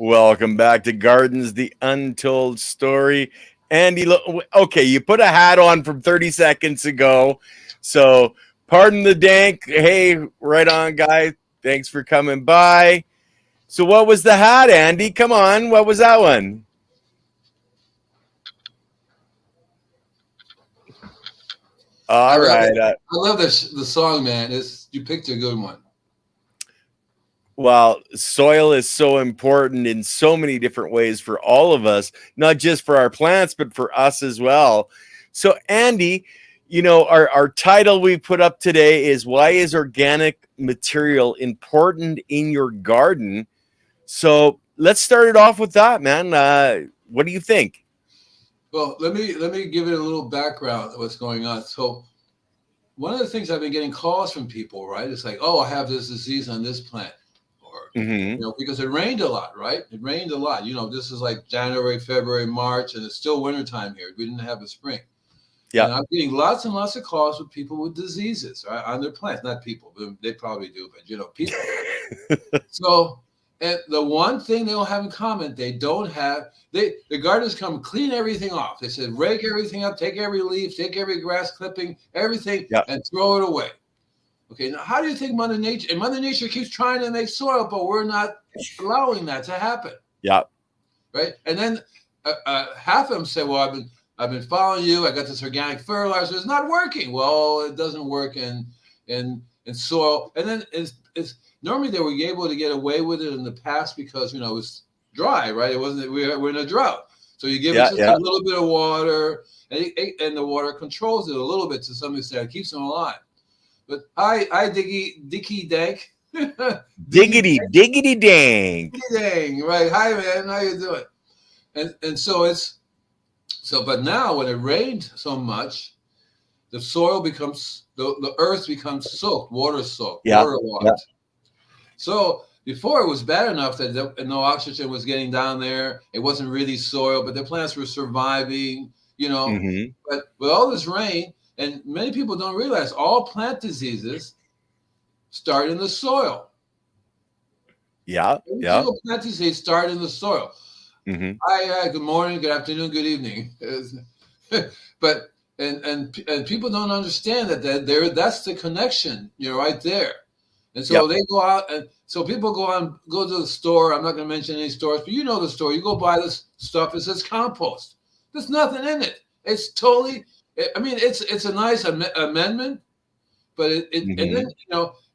Welcome back to Gardens, the Untold Story. Andy, okay, you put a hat on from 30 seconds ago. So, pardon the dank. Hey, right on, guy. Thanks for coming by. So, what was the hat, Andy? Come on. What was that one? All right. I love the song, man. You picked a good one. Well, soil is so important in so many different ways for all of us, not just for our plants, but for us as well. So, Andy, our title we put up today is Why is Organic Material Important in Your Garden? So let's start it off with that, man. What do you think? Well, let me give it a little background of what's going on. So one of the things I've been getting calls from people, right? It's like, oh, I have this disease on this plant. Because it rained a lot, right? It rained a lot. This is like January, February, March, and it's still wintertime here. We didn't have a spring. Yeah. And I'm getting lots and lots of calls with people with diseases, right, on their plants. Not people, but they probably do, but people. So, and the one thing they don't have in common, the gardeners come clean everything off. They said, rake everything up, take every leaf, take every grass clipping, everything, and throw it away. Okay, now how do you think Mother Nature keeps trying to make soil, but we're not allowing that to happen? Yeah. Right. And then half of them say, well, I've been following you. I got this organic fertilizer. It's not working. Well, it doesn't work in soil. And then it's normally they were able to get away with it in the past because, it was dry, right? It wasn't, we're in a drought. So you give it just a little bit of water and the water controls it a little bit to some extent. It keeps them alive. But hi, Dicky Dank. Diggity dang. Dang, right. Hi, man. How you doing? And so but now when it rained so much, the soil becomes, the earth becomes soaked, water soaked, waterlogged. Yeah. So before it was bad enough that no oxygen was getting down there. It wasn't really soil, but the plants were surviving, But with all this rain, and many people don't realize all plant diseases start in the soil. Yeah. All plant diseases start in the soil. Mm-hmm. Hi, good morning, good afternoon, good evening. But and people don't understand that's the connection, right there. And so they go out, and so people go to the store. I'm not going to mention any stores, but the store. You go buy this stuff. It says compost. There's nothing in it. It's totally. I mean, it's a nice amendment, but and then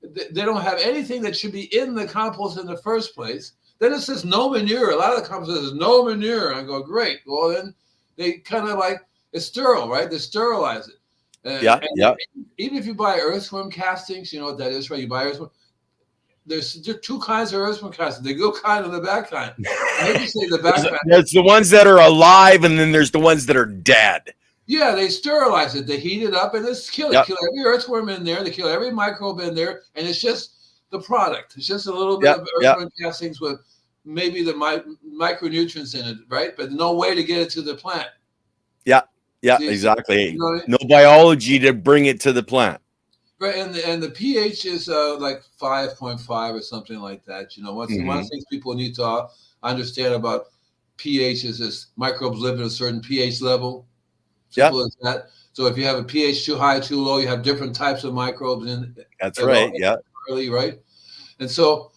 they don't have anything that should be in the compost in the first place. Then it says no manure. A lot of the compost says no manure. I go, great. Well, then they kind of like it's sterile, right? They sterilize it. And even if you buy earthworm castings, you know what that is, right? You buy earthworm. There's two kinds of earthworm castings. The good kind and the bad kind. Maybe say the bad kind. There's the ones that are alive, and then there's the ones that are dead. Yeah, they sterilize it. They heat it up, and it's kill every earthworm in there. They kill every microbe in there, and it's just the product. It's just a little bit of earthworm castings with maybe the micronutrients in it, right? But no way to get it to the plant. Yeah, exactly. No biology to bring it to the plant. Right, and the pH is like 5.5 or something like that. One of the things people need to understand about pH is this: microbes live at a certain pH level. Simple as that. So if you have a pH too high, too low, you have different types of microbes in. That's right. Yeah. Right. And so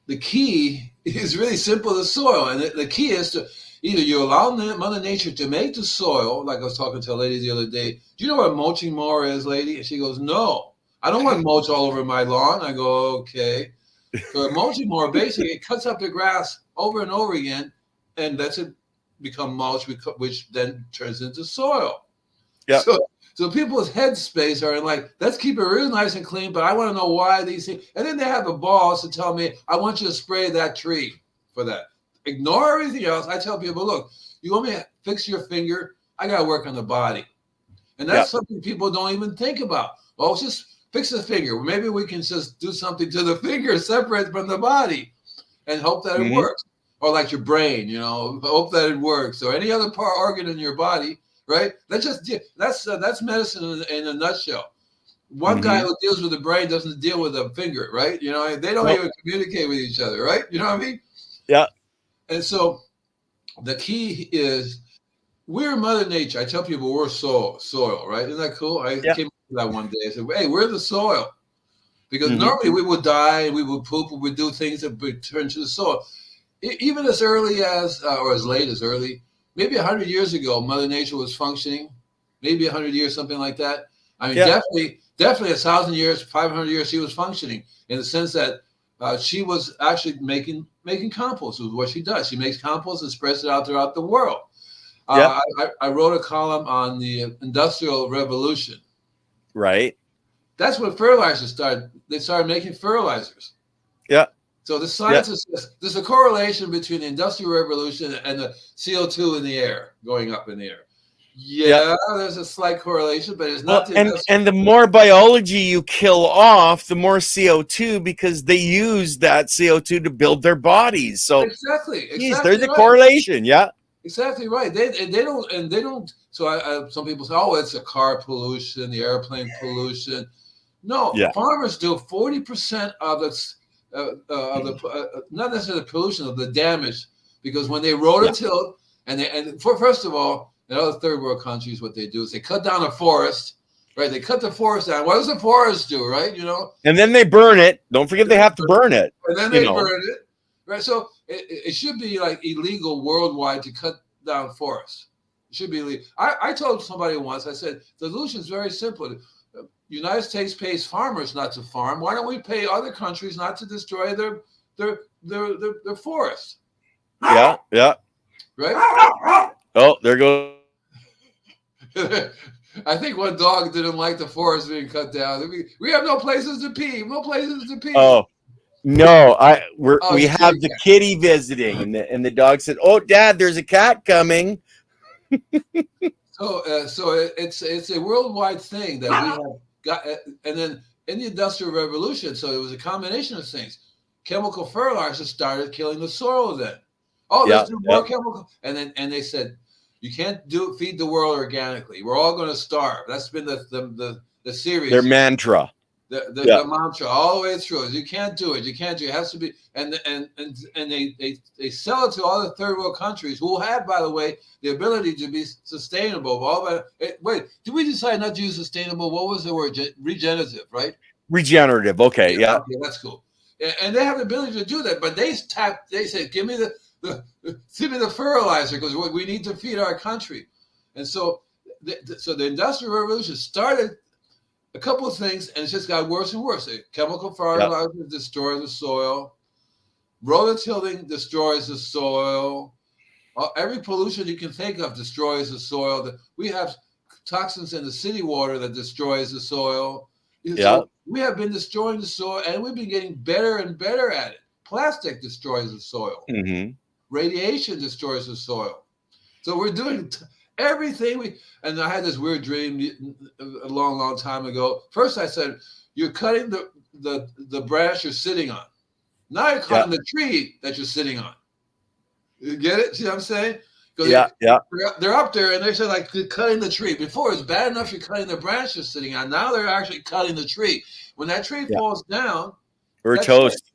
the key is really simple: the soil, and the key is to either you allow Mother Nature to make the soil, like I was talking to a lady the other day. Do you know what a mulching mower is, lady? And she goes, no, I don't want mulch all over my lawn. I go, okay. So a mulching mower, basically, it cuts up the grass over and over again and lets it become mulch, which then turns into soil. Yeah. So people's headspace are like, let's keep it real nice and clean, but I want to know why these things. And then they have the balls to tell me, I want you to spray that tree for that. Ignore everything else. I tell people, look, you want me to fix your finger? I got to work on the body. And that's something people don't even think about. Well, just fix the finger. Maybe we can just do something to the finger separate from the body and hope that it works. Or like your brain, hope that it works. Or any other organ in your body, right? That's medicine in a nutshell. One guy who deals with the brain doesn't deal with the finger, right? They don't even communicate with each other, right? You know what I mean? Yeah. And so the key is we're Mother Nature. I tell people we're soil, right? Isn't that cool? I came up with that one day. I said, hey, we're the soil. Because normally we would die, we would poop, we would do things that would turn to the soil. Even as early as, or as late as early, maybe 100 years ago, Mother Nature was functioning. Maybe 100 years, something like that. I mean, definitely 1,000 years, 500 years, she was functioning in the sense that she was actually making compost is what she does. She makes compost and spreads it out throughout the world. I wrote a column on the Industrial Revolution. Right. That's when fertilizers started. They started making fertilizers. Yeah. So the scientists says there's a correlation between the Industrial Revolution and the CO2 in the air, going up in the air. Yeah, there's a slight correlation, but it's not. And the more biology you kill off, the more CO2, because they use that CO2 to build their bodies. So exactly there's a correlation. Yeah, exactly right. They don't. So some people say, oh, it's a car pollution, the airplane pollution. No, farmers do 40% of the not necessarily the pollution, of the damage, because when they rototill first of all, in other third world countries, what they do is they cut down a forest, right? They cut the forest down. What does the forest do, right? And then they burn it. Don't forget they have to burn it. And then they burn it, right? So it should be like illegal worldwide to cut down forests. It should be illegal. I told somebody once, I said, the solution is very simple. United States pays farmers not to farm. Why don't we pay other countries not to destroy their forests? Yeah. Right? Oh, there goes. I think one dog didn't like the forest being cut down. We have no places to pee. No places to pee. Oh, no. We have the kitty visiting, and the dog said, "Oh, Dad, there's a cat coming." So it's a worldwide thing that we have got, and then in the Industrial Revolution, so it was a combination of things. Chemical fertilizers started killing the soil. Then, let's do more chemical, and they said, you can't feed the world organically. We're all going to starve. That's been the series. Their mantra. The mantra all the way through. You can't do it. You can't do it. It has to be. And they sell it to all the third world countries who have, by the way, the ability to be sustainable. Wait, did we decide not to use sustainable? What was the word? Regenerative, right? Regenerative. Okay. Yeah. Okay, that's cool. And they have the ability to do that, but they say, give me the fertilizer, because we need to feed our country. And so the Industrial Revolution started a couple of things, and it's just got worse and worse. Chemical fertilizers destroy the soil. Rototilling destroys the soil. Every pollution you can think of destroys the soil. We have toxins in the city water that destroys the soil. So we have been destroying the soil, and we've been getting better and better at it. Plastic destroys the soil. Radiation destroys the soil. So we're doing everything and I had this weird dream a long, long time ago. First I said, you're cutting the branch you're sitting on. Now you're cutting the tree that you're sitting on. You get it? See what I'm saying? They're up there, and they said, like, cutting the tree. Before, it's bad enough you're cutting the branch you're sitting on. Now they're actually cutting the tree. When that tree falls down, we're toast.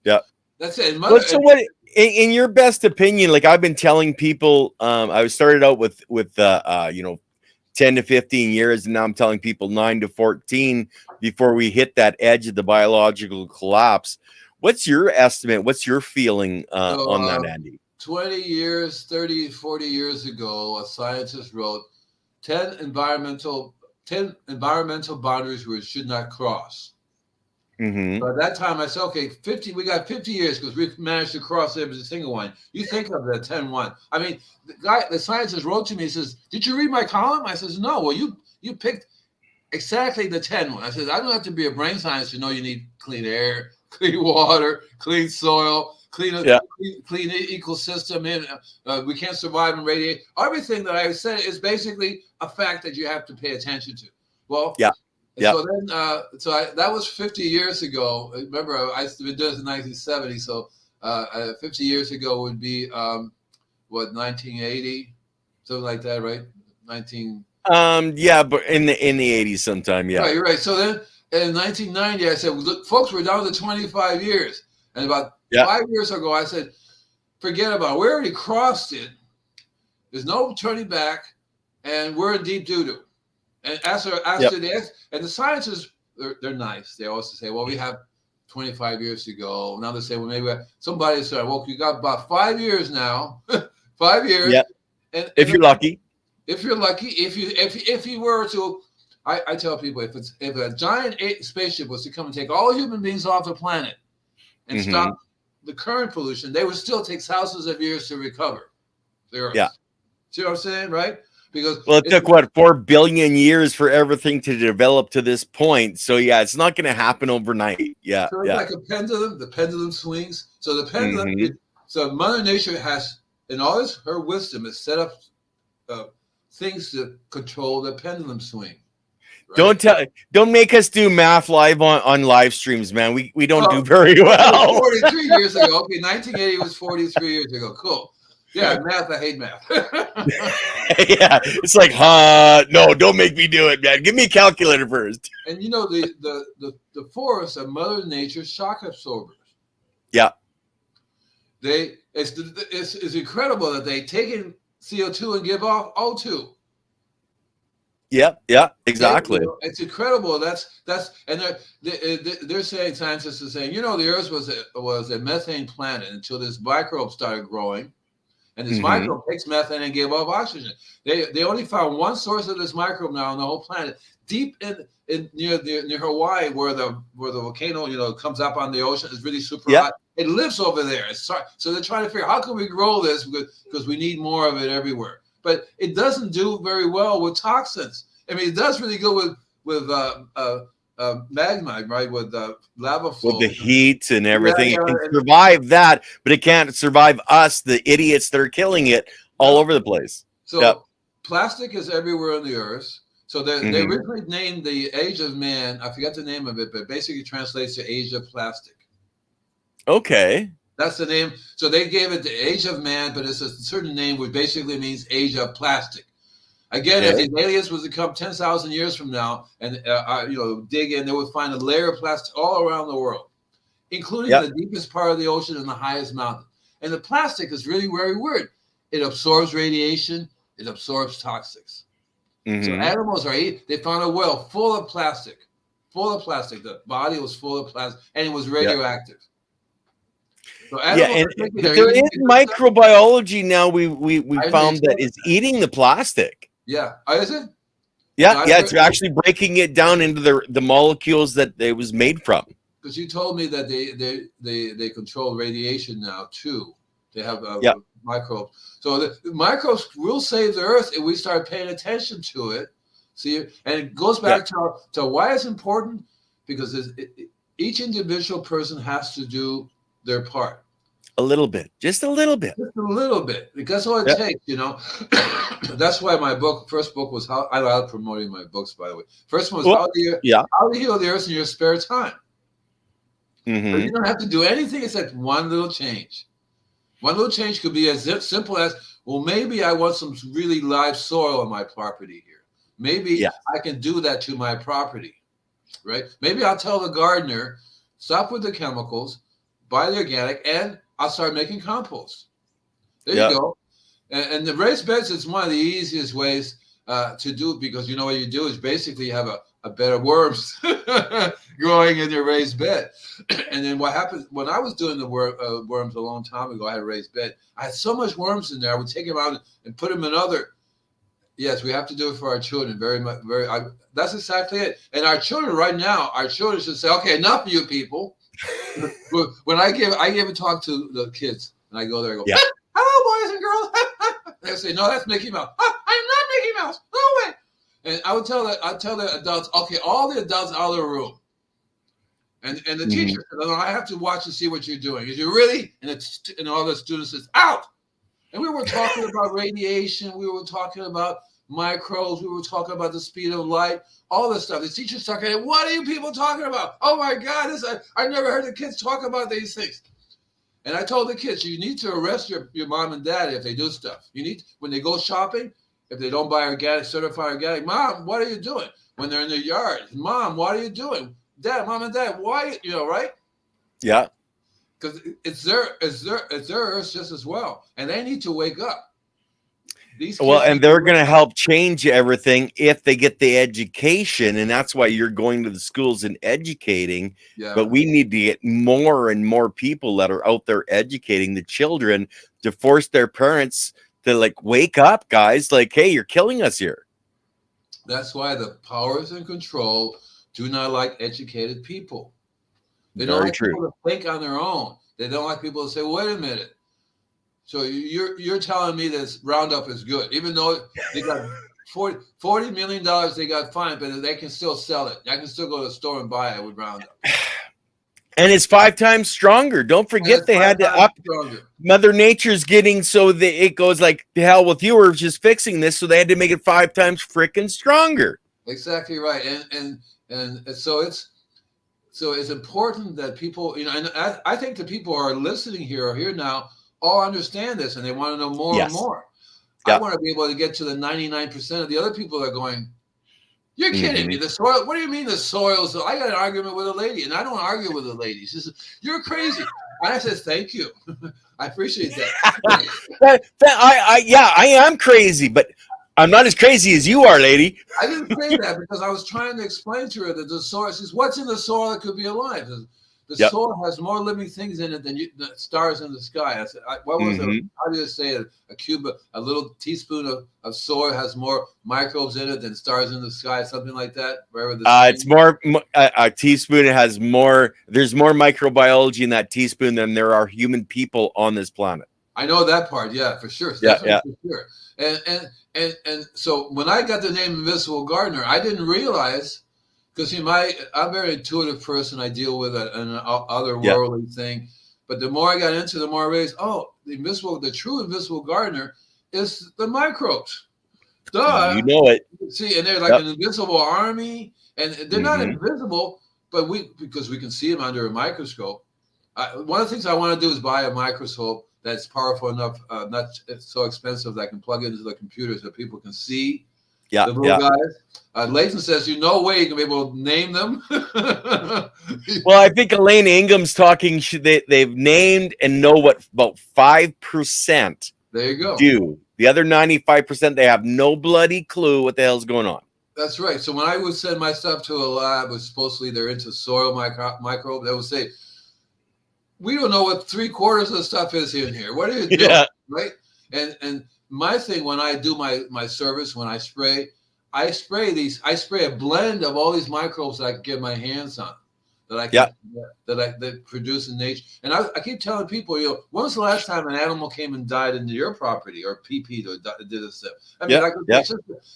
Yeah. That's it. So what, in your best opinion, like I've been telling people, I started out with 10 to 15 years, and now I'm telling people 9 to 14 before we hit that edge of the biological collapse. What's your estimate? What's your feeling on that, Andy? 20 years, 30, 40 years ago, a scientist wrote 10 environmental boundaries we should not cross. So at that time, I said, okay, 50. We got 50 years because we've managed to cross every single one. You think of the 10-1. I mean, the scientist wrote to me. He says, "Did you read my column?" I says, "No." Well, you picked exactly the 10-1. I said, "I don't have to be a brain scientist to know you need clean air, clean water, clean soil, clean ecosystem. We can't survive in radiation." Everything that I said is basically a fact that you have to pay attention to. Well, So then, that was 50 years ago. Remember, I've been doing this in 1970. So 50 years ago would be 1980, something like that, right? 19. But in the 80s sometime. Yeah. Right, you're right. So then in 1990, I said, "Look, folks, we're down to 25 years." And about 5 years ago, I said, forget about it. We already crossed it. There's no turning back, and we're in deep doo-doo. And the scientists, they're nice. They also say, well, we have 25 years to go. Now they say, well, maybe somebody said, well, you got about 5 years now. 5 years. Yeah. And if you're lucky. If you're lucky, if you were to, I tell people, if a giant spaceship was to come and take all human beings off the planet and stop the current pollution, they would still take thousands of years to recover the Earth. Yeah. See what I'm saying, right? Because it took what 4 billion years for everything to develop to this point. So yeah, it's not going to happen overnight. Yeah, so it's like a pendulum. The pendulum swings. So the pendulum. So Mother Nature has, in all her wisdom, has set up things to control the pendulum swing. Right? Don't make us do math live on live streams, man. We don't do very well. 43 years ago. Okay, 1980 was 43 years ago. Cool. Yeah, math. I hate math. Yeah, it's like, no, don't make me do it, man. Give me a calculator first. And you know the forests are Mother Nature's shock absorbers. Yeah. It's incredible that they take in CO2 and give off O2. Yeah, exactly. It's incredible. And they're saying, scientists are saying, the Earth was a methane planet until this microbe started growing. And this microbe takes methane and gives off oxygen. They only found one source of this microbe now on the whole planet, deep in near Hawaii, where the volcano comes up on the ocean. It's really super hot. It lives over there. So they're trying to figure out how can we grow this because we need more of it everywhere. But it doesn't do very well with toxins. I mean, it does really good with magma, right? With lava flow. With the heat and everything. It can survive that, but it can't survive us, the idiots that are killing it all over the place. So plastic is everywhere on the Earth. So they originally named the age of man, I forget the name of it, but basically translates to age of plastic. Okay. That's the name. So they gave it the age of man, but it's a certain name which basically means age of plastic. Again, if the aliens was to come 10,000 years from now and dig in, they would find a layer of plastic all around the world, including the deepest part of the ocean and the highest mountain. And the plastic is really very weird. It absorbs radiation. It absorbs toxics. So animals they found a well full of plastic. The body was full of plastic, and it was radioactive. So and there is microbiology now. We found that is eating the plastic. Yeah, is it? Yeah, it's actually breaking it down into the molecules that it was made from. Because you told me that they control radiation now too. They have microbes. So the microbes will save the Earth if we start paying attention to it. See, and it goes back to why it's important, because each individual person has to do their part. A little bit, just a little bit. Just a little bit. That's all it takes, That's why my first book was I love promoting my books, by the way. First one was How to Heal the Earth in Your Spare Time. So you don't have to do anything except one little change. One little change could be as simple as, well, maybe I want some really live soil on my property here. Maybe I can do that to my property, right? Maybe I'll tell the gardener, stop with the chemicals, buy the organic, and I'll start making compost. There you go. And the raised beds is one of the easiest ways to do it, because what you do is basically you have a bed of worms growing in your raised bed. And then what happens, when I was doing the worms a long time ago, I had a raised bed. I had so much worms in there. I would take them out and put them in other. Yes, we have to do it for our children. Very much. That's exactly it. And our children right now, should say, okay, enough of you people. When I give a talk to the kids, and I go there, I go, hello, boys and girls. They say, no, that's Mickey Mouse. I'm not Mickey Mouse. No way. And I'll tell the adults, okay, all the adults out of the room. And the teacher said, I have to watch and see what you're doing. Is you really? And all the students says, out. And we were talking about radiation. We were talking about microbes. We were talking about the speed of light, all this stuff. The teacher's talking, what are you people talking about? Oh my God, I never heard the kids talk about these things. And I told the kids, you need to arrest your mom and dad if they do stuff. You need, when they go shopping, if they don't buy organic, certified organic, Mom, what are you doing? When they're in their yard, Mom, what are you doing? Dad, Mom and Dad, why, right? Yeah. because it's theirs just as well, and they need to wake up. These Well, kids and need to they're wake going to up. help change everything if they get the education. And that's why you're going to the schools and educating. But Yeah, we need to get more and more people that are out there educating the children to force their parents to like wake up, guys. Like, hey, you're killing us here. that's why the powers in control do not like educated people. They don't Very like true. people to think on their own. They don't like people to say, "Wait a minute." So you're telling me this Roundup is good, even though they got $40 million they got fined, but they can still sell it. I can still go to the store and buy it with Roundup, And it's 5 times stronger. Don't and forget it's they five had to times up. stronger. Mother Nature's getting so that it goes like to hell with you. We're just fixing this, so they had to make it 5 times freaking stronger. Exactly right, and so it's important that people, and I think the people who are listening here or here now all understand this, and they want to know more and Yes. more. I Yeah. want to be able to get to the 99% of the other people that are going, "You're kidding me. Mhm. The soil, what do you mean the soil's?" I got an argument with a lady, and I don't argue with a lady. She says, "You're crazy." And I says, "Thank you. I appreciate that." Yeah, I am crazy, but I'm not as crazy as you are, lady. I didn't say that because I was trying to explain to her that the soil, she says, "What's in the soil that could be alive?" The Yep. soil has more living things in it than the stars in the sky. I said, what was it? Mhm. How do you say it? A cube, a little teaspoon of soil has more microbes in it than stars in the sky, something like that. Wherever the It's more a teaspoon. It has more. There's more microbiology in that teaspoon than there are human people on this planet. I know that part, yeah, for sure, Yeah, definitely yeah, for sure. And so when I got the name Invisible Gardener, I didn't realize because I'm a very intuitive person. I deal with an yeah. otherworldly thing, but the more I got into, the more I realized, oh, the true invisible gardener is the microbes. You Duh. know it. See, and they're like Yep. an invisible army, and they're not Hmm. invisible, but because we can see them under a microscope. One of the things I want to do is buy a microscope that's powerful enough, not it's so expensive that I can plug it into the computer so people can see Yeah, the little yeah. guys. Leighton says, "You no way you can be able to name them." Well, I think Elaine Ingham's talking. They've named and know what about 5% There you go. do. The other 95%, they have no bloody clue what the hell's going on. That's right. So when I would send my stuff to a lab, was supposedly they're into soil microbe. They would say, "We don't know what 3/4 of the stuff is in here. What are you doing?" Yeah, Right? And my thing when I do my service, when I spray a blend of all these microbes that I can get my hands on, that I yeah. can that produce in nature. And I keep telling people, when was the last time an animal came and died into your property or pee-peed or did this stuff? I mean, Yeah, like yeah, it's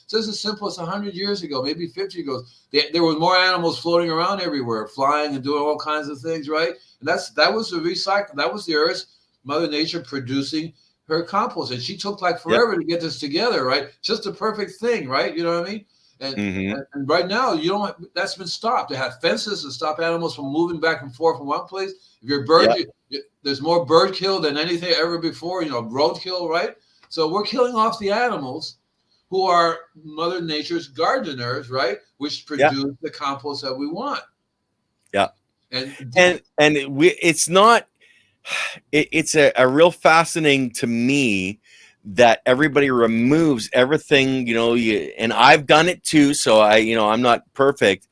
just as simple as 100 years ago, maybe 50 ago. There were more animals floating around everywhere, flying and doing all kinds of things, right? And that was the recycle. That was the Earth, Mother Nature producing her compost, and she took like yeah. forever to get this together, right? Just the perfect thing, right? You know what I mean? And Hmm. and right now, you don't. That's been stopped. They have fences to stop animals from moving back and forth from one place. If you're a bird, Yeah, there's more bird kill than anything ever before. Roadkill, right? So we're killing off the animals who are Mother Nature's gardeners, right? Which yeah, produce the compost that we want. yeah. And It's not. It's a real fascinating to me that everybody removes everything. And I've done it too. So I'm not perfect,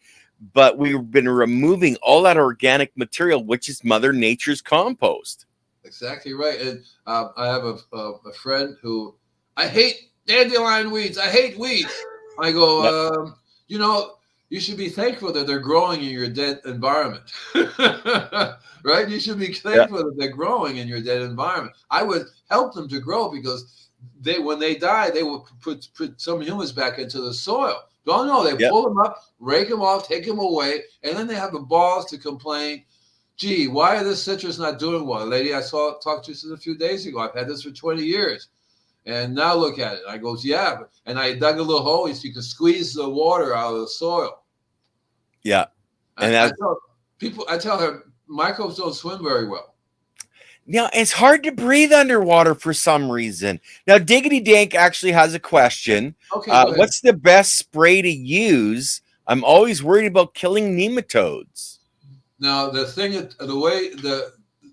but we've been removing all that organic material, which is Mother Nature's compost. exactly right. And I have a friend who I hate dandelion weeds. I hate weeds. I Yep. go, you should be thankful that they're growing in your dead environment, right? You should be Yeah. thankful that they're growing in your dead environment. I would help them to grow because when they die, they will put some humus back into the soil. Don't know. They Yep. pull them up, rake them off, take them away, and then they have the balls to complain. Gee, why are this citrus not doing well? A lady I talked to just a few days ago. I've had this for 20 years. And now look at it. I goes, yeah. And I dug a little hole so you can squeeze the water out of the soil. Yeah. And I tell her microbes don't swim very well. it's hard to breathe underwater for some reason. Now, Diggity Dank actually has a question. Okay, go ahead. What's the best spray to use? I'm always worried about killing nematodes. Now the thing,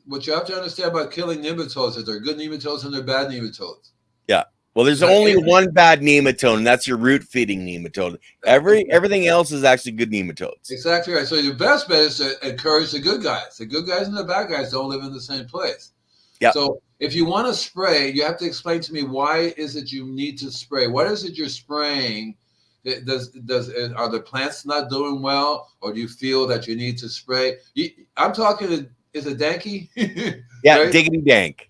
what you have to understand about killing nematodes is there are good nematodes and there are bad nematodes. Yeah. Well, there's only one bad nematode, and that's your root feeding nematode. Everything else is actually good nematodes. Exactly right. So your best bet is to encourage the good guys. The good guys and the bad guys don't live in the same place. Yeah. So if you want to spray, you have to explain to me why is it you need to spray? What is it you're spraying? Are the plants not doing well, or do you feel that you need to spray? I'm talking to, is it Danky? Yeah, right? Diggity Dank.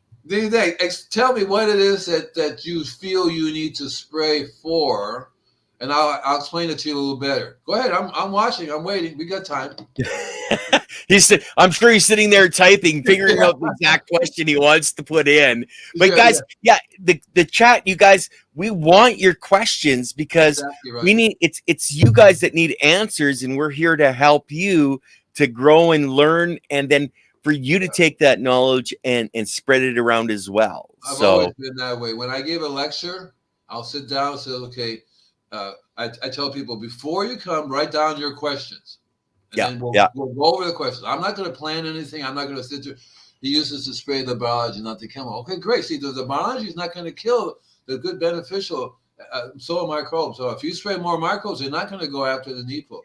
Tell me what it is that you feel you need to spray for, and I'll explain it to you a little better. Go ahead. I'm watching. I'm waiting. We got time. I'm sure he's sitting there typing, figuring out the exact question he wants to put in. But guys, the chat, you guys, we want your questions because exactly right. we need it's you guys that need answers, and we're here to help you to grow and learn, and then for you to take that knowledge and spread it around as well. I've always been that way. When I give a lecture, I'll sit down and say, okay, I tell people before you come, write down your questions. And then we'll go over the questions. I'm not going to plan anything. I'm not going to sit there. He uses to spray the biology, not the chemical. Okay, great. See, the biology is not going to kill the good beneficial soil microbes. So if you spray more microbes, they're not going to go after the needful.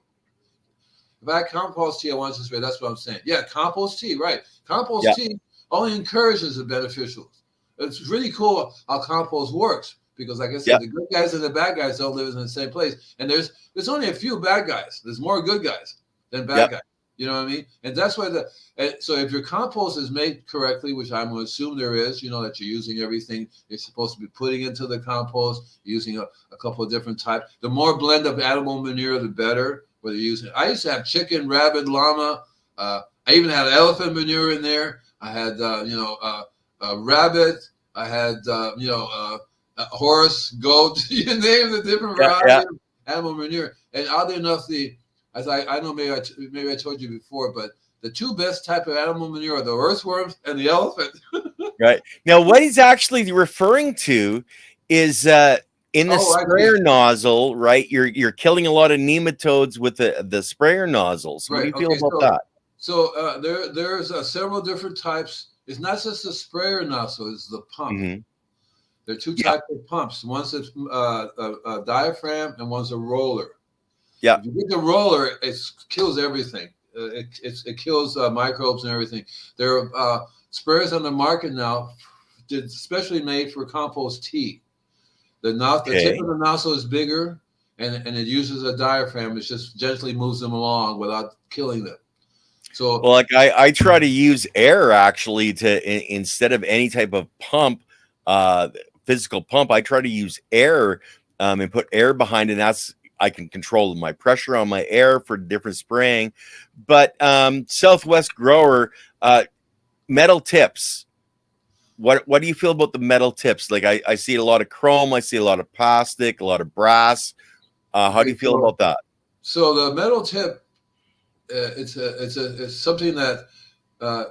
If I had compost tea, I want to spray. That's what I'm saying. Yeah, compost tea, right. Compost tea only encourages the beneficials. It's really cool how compost works because, like I said, the good guys and the bad guys don't live in the same place. And there's only a few bad guys. There's more good guys than bad guys. You know what I mean? And that's why so if your compost is made correctly, which I'm going to assume there is, you know, that you're using everything you're supposed to be putting into the compost, using a couple of different types. The more blend of animal manure, the better. Whether you're using, I used to have chicken, rabbit, llama. I even had elephant manure in there. I had, rabbit. I had, horse, goat. You name the different variety of animal manure. And oddly enough, I know maybe I told you before, but the two best type of animal manure are the earthworms and the elephant. Right. Now, what he's actually referring to is in the sprayer nozzle, right? You're killing a lot of nematodes with the sprayer nozzle. So what do you feel about that? So there's several different types. It's not just the sprayer nozzle; it's the pump. Mm-hmm. There are two types of pumps. One's a diaphragm, and one's a roller. Yeah. If you get the roller, it kills everything. It kills microbes and everything. There are sprayers on the market now, especially made for compost tea. The tip of the nozzle is bigger, and it uses a diaphragm. It just gently moves them along without killing them. So, well, like I try to use air actually instead of any type of pump, physical pump. I try to use air and put air behind it. And that's I can control my pressure on my air for different spraying. But Southwest Grower, metal tips. What do you feel about the metal tips? Like I see a lot of chrome, I see a lot of plastic, a lot of brass. How do you feel about that? So the metal tip, it's something that I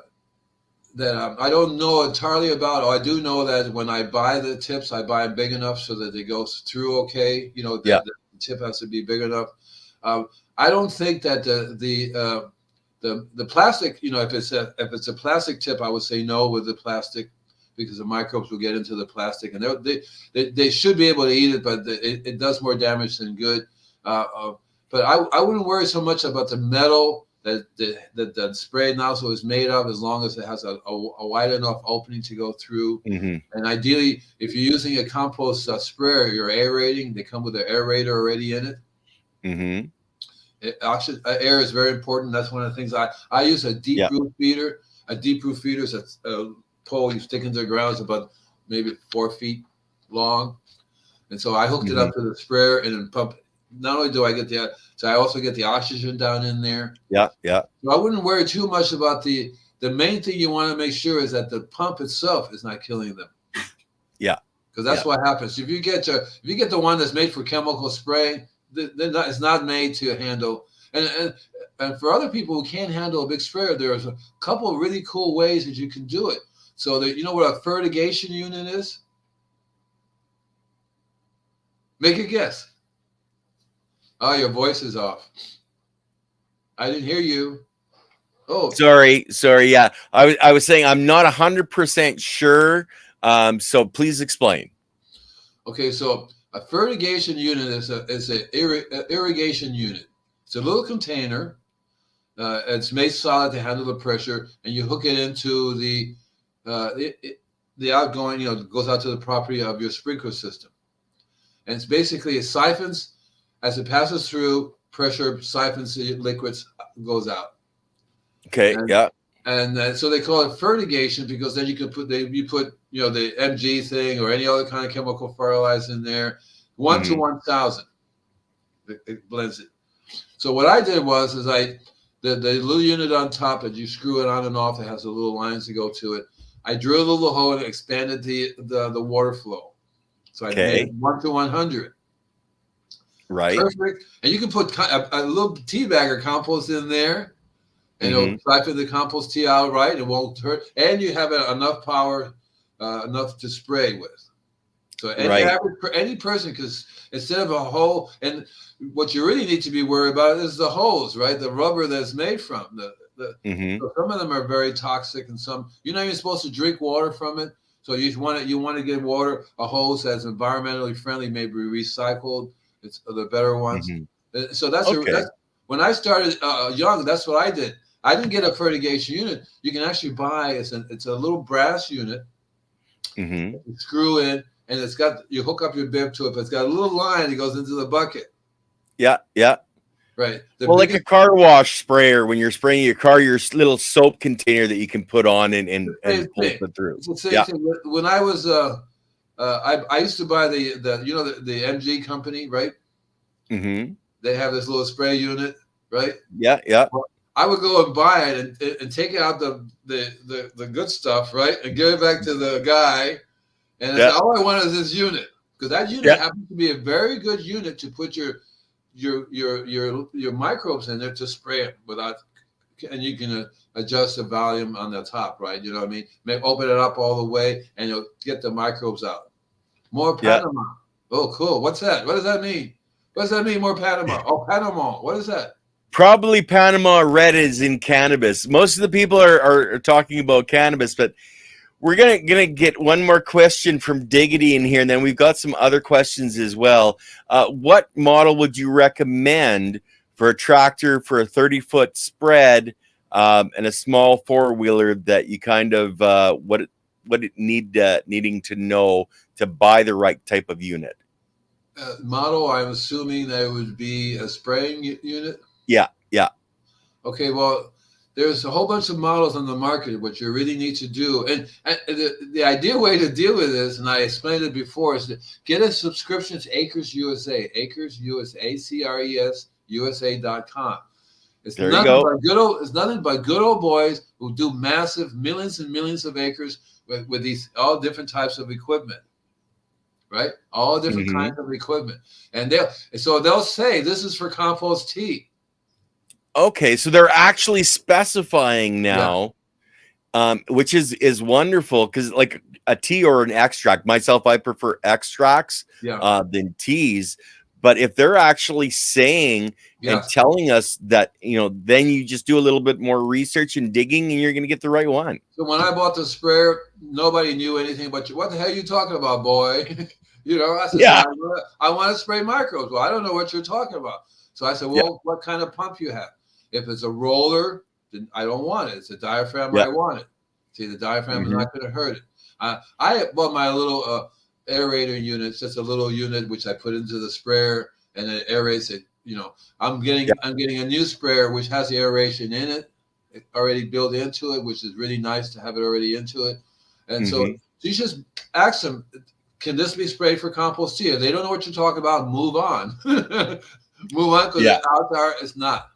don't know entirely about. Or I do know that when I buy the tips, I buy them big enough so that they go through okay. You know, the tip has to be big enough. I don't think that the plastic, you know, if it's a plastic tip, I would say no with the plastic because the microbes will get into the plastic and they should be able to eat it, but it does more damage than good. But I wouldn't worry so much about the metal that the spray nozzle is made of, as long as it has a wide enough opening to go through. Mm-hmm. And ideally, if you're using a compost sprayer, you're aerating. They come with an aerator already in it. Mm-hmm. Air is very important. That's one of the things I use a deep root feeder. A deep root feeder is a pole you stick into the ground. It's about maybe 4 feet long. And so I hooked it up to the sprayer and then pump. Not only do I get so I also get the oxygen down in there. Yeah. So I wouldn't worry too much about the main thing you want to make sure is that the pump itself is not killing them. Yeah. Because that's what happens. If you get the one that's made for chemical spray, it's not made to handle. And for other people who can't handle a big sprayer, there's a couple of really cool ways that you can do it. So that, you know what a fertigation unit is? Make a guess. Oh, your voice is off. I didn't hear you. Oh, Sorry. Yeah, I was saying I'm not 100% sure. So please explain. okay. So a fertigation unit is a irrigation unit. It's a little container. It's made solid to handle the pressure, and you hook it into the outgoing. You know, it goes out to the property of your sprinkler system, and it's basically it siphons as it passes through. Pressure siphons the liquids, goes out. Okay. And Yeah. so they call it fertigation because then you can put you know the MG thing or any other kind of chemical fertilizer in there, 1 to 1,000. It blends it. So what I did was the little unit on top that you screw it on and off that has the little lines to go to it. I drilled a little hole and expanded the water flow. So I made it 1 to 100. Right. Perfect. And you can put a little tea bag or compost in there, and it'll siphon the compost tea out right. It won't hurt, and you have enough power, enough to spray with. So any person, because instead of a hole, and what you really need to be worried about is the holes, right? The rubber that's made from so some of them are very toxic, and some you're not even supposed to drink water from it. So you want to get water a hose that's environmentally friendly, maybe recycled. It's the better ones. So that's when I started young. That's what I did. I didn't get a fertigation unit. You can actually buy it's a little brass unit. You screw in, and you hook up your bib to it, but it's got a little line that goes into the bucket. Yeah. Right. Like a car wash sprayer when you're spraying your car, your little soap container that you can put on and pull it through. It's the same thing. When I was I used to buy the MG company, right? They have this little spray unit, right? Yeah. Well, I would go and buy it and take out the good stuff, right, and give it back to the guy. And all I want is this unit, because that unit happens to be a very good unit to put your microbes in there to spray it without, and you can adjust the volume on the top, right? You know what I mean? Open it up all the way, and you'll get the microbes out. More Panama. Oh, cool. What's that? What does that mean? What does that mean? More Panama. Oh, Panama. What is that? Probably Panama red is in cannabis. Most of the people are talking about cannabis, but we're gonna get one more question from Diggity in here, and then we've got some other questions as well. What model would you recommend for a tractor for a 30-foot spread and a small four-wheeler that you kind of what it needing to know to buy the right type of unit? Model, I'm assuming that it would be a spraying unit. Yeah. Okay, well, there's a whole bunch of models on the market. What you really need to do, and the ideal way to deal with this, and I explained it before, is to get a subscription to Acres USA, Acres USA, ACRES USA.com. It's nothing but good old boys who do massive millions and millions of acres with these all different types of equipment. Right, all different kinds of equipment, and they'll say this is for compost tea. Okay, so they're actually specifying now, which is wonderful, because like a tea or an extract. Myself, I prefer extracts than teas. But if they're actually saying and telling us that, then you just do a little bit more research and digging, and you're going to get the right one. So when I bought the sprayer, nobody knew anything but you. What the hell are you talking about, boy? I said, I want to spray microbes. Well, I don't know what you're talking about. So I said, well, what kind of pump you have? If it's a roller, then I don't want it. It's a diaphragm. I want it. See, the diaphragm is not going to hurt it. I bought my little aerator unit. It's just a little unit which I put into the sprayer, and it aerates it. I'm getting a new sprayer which has the aeration in it, already built into it, which is really nice to have it already into it. And so you just ask them, can this be sprayed for compost tea? If they don't know what you're talking about, move on. Move on, because out there it's not.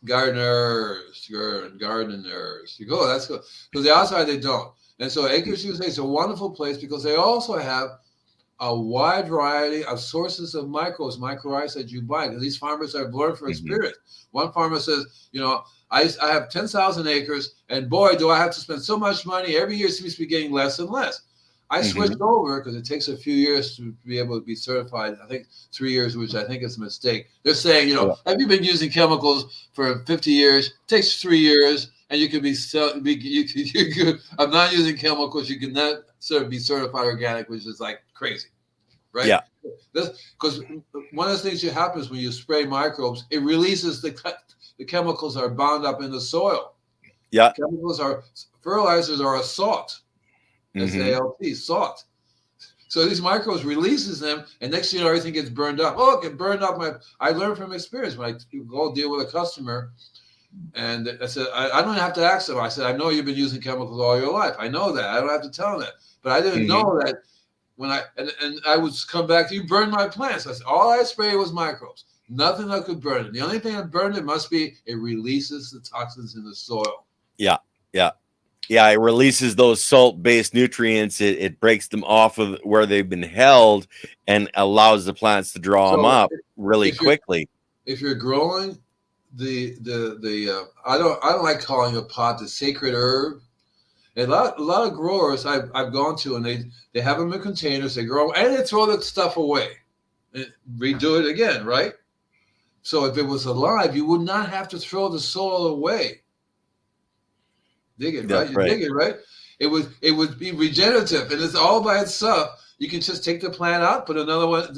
Gardeners. You go, that's good. Because the outside they don't. And so Acres USA is a wonderful place because they also have a wide variety of sources of microbes that you buy. Because these farmers have learned from experience. One farmer says, I have 10,000 acres, and boy, do I have to spend so much money. Every year seems to be getting less and less. I Mm-hmm. switched over because it takes a few years to be able to be certified. I think 3 years, which I think is a mistake. They're saying, Yeah. have you been using chemicals for 50 years? It takes 3 years, and you can I'm not using chemicals. You can not be certified organic, which is like crazy, right? Yeah. Because one of the things that happens when you spray microbes, it releases the chemicals that are bound up in the soil. Yeah. Fertilizers are a salt. Mm-hmm. SALT, salt. So these microbes releases them, and next thing you know, everything gets burned up. Oh, it get burned up. I learned from experience when I go deal with a customer, and I said, I don't have to ask them. I said, I know you've been using chemicals all your life. I know that. I don't have to tell them that. But I didn't Mm-hmm. know that when and I would come back to you, burn my plants. I said, all I sprayed was microbes. Nothing that could burn it. The only thing that burned it must be it releases the toxins in the soil. Yeah. Yeah. Yeah, it releases those salt-based nutrients. It breaks them off of where they've been held and allows the plants to draw them up really quickly. If you're growing I don't like calling a pot the sacred herb. A lot of growers I've gone to, and they have them in containers. They grow and they throw the stuff away and redo it again, right? So if it was alive, you would not have to throw the soil away. Dig it, right? You dig it, right? It would be regenerative, and it's all by itself. You can just take the plant out, put another one,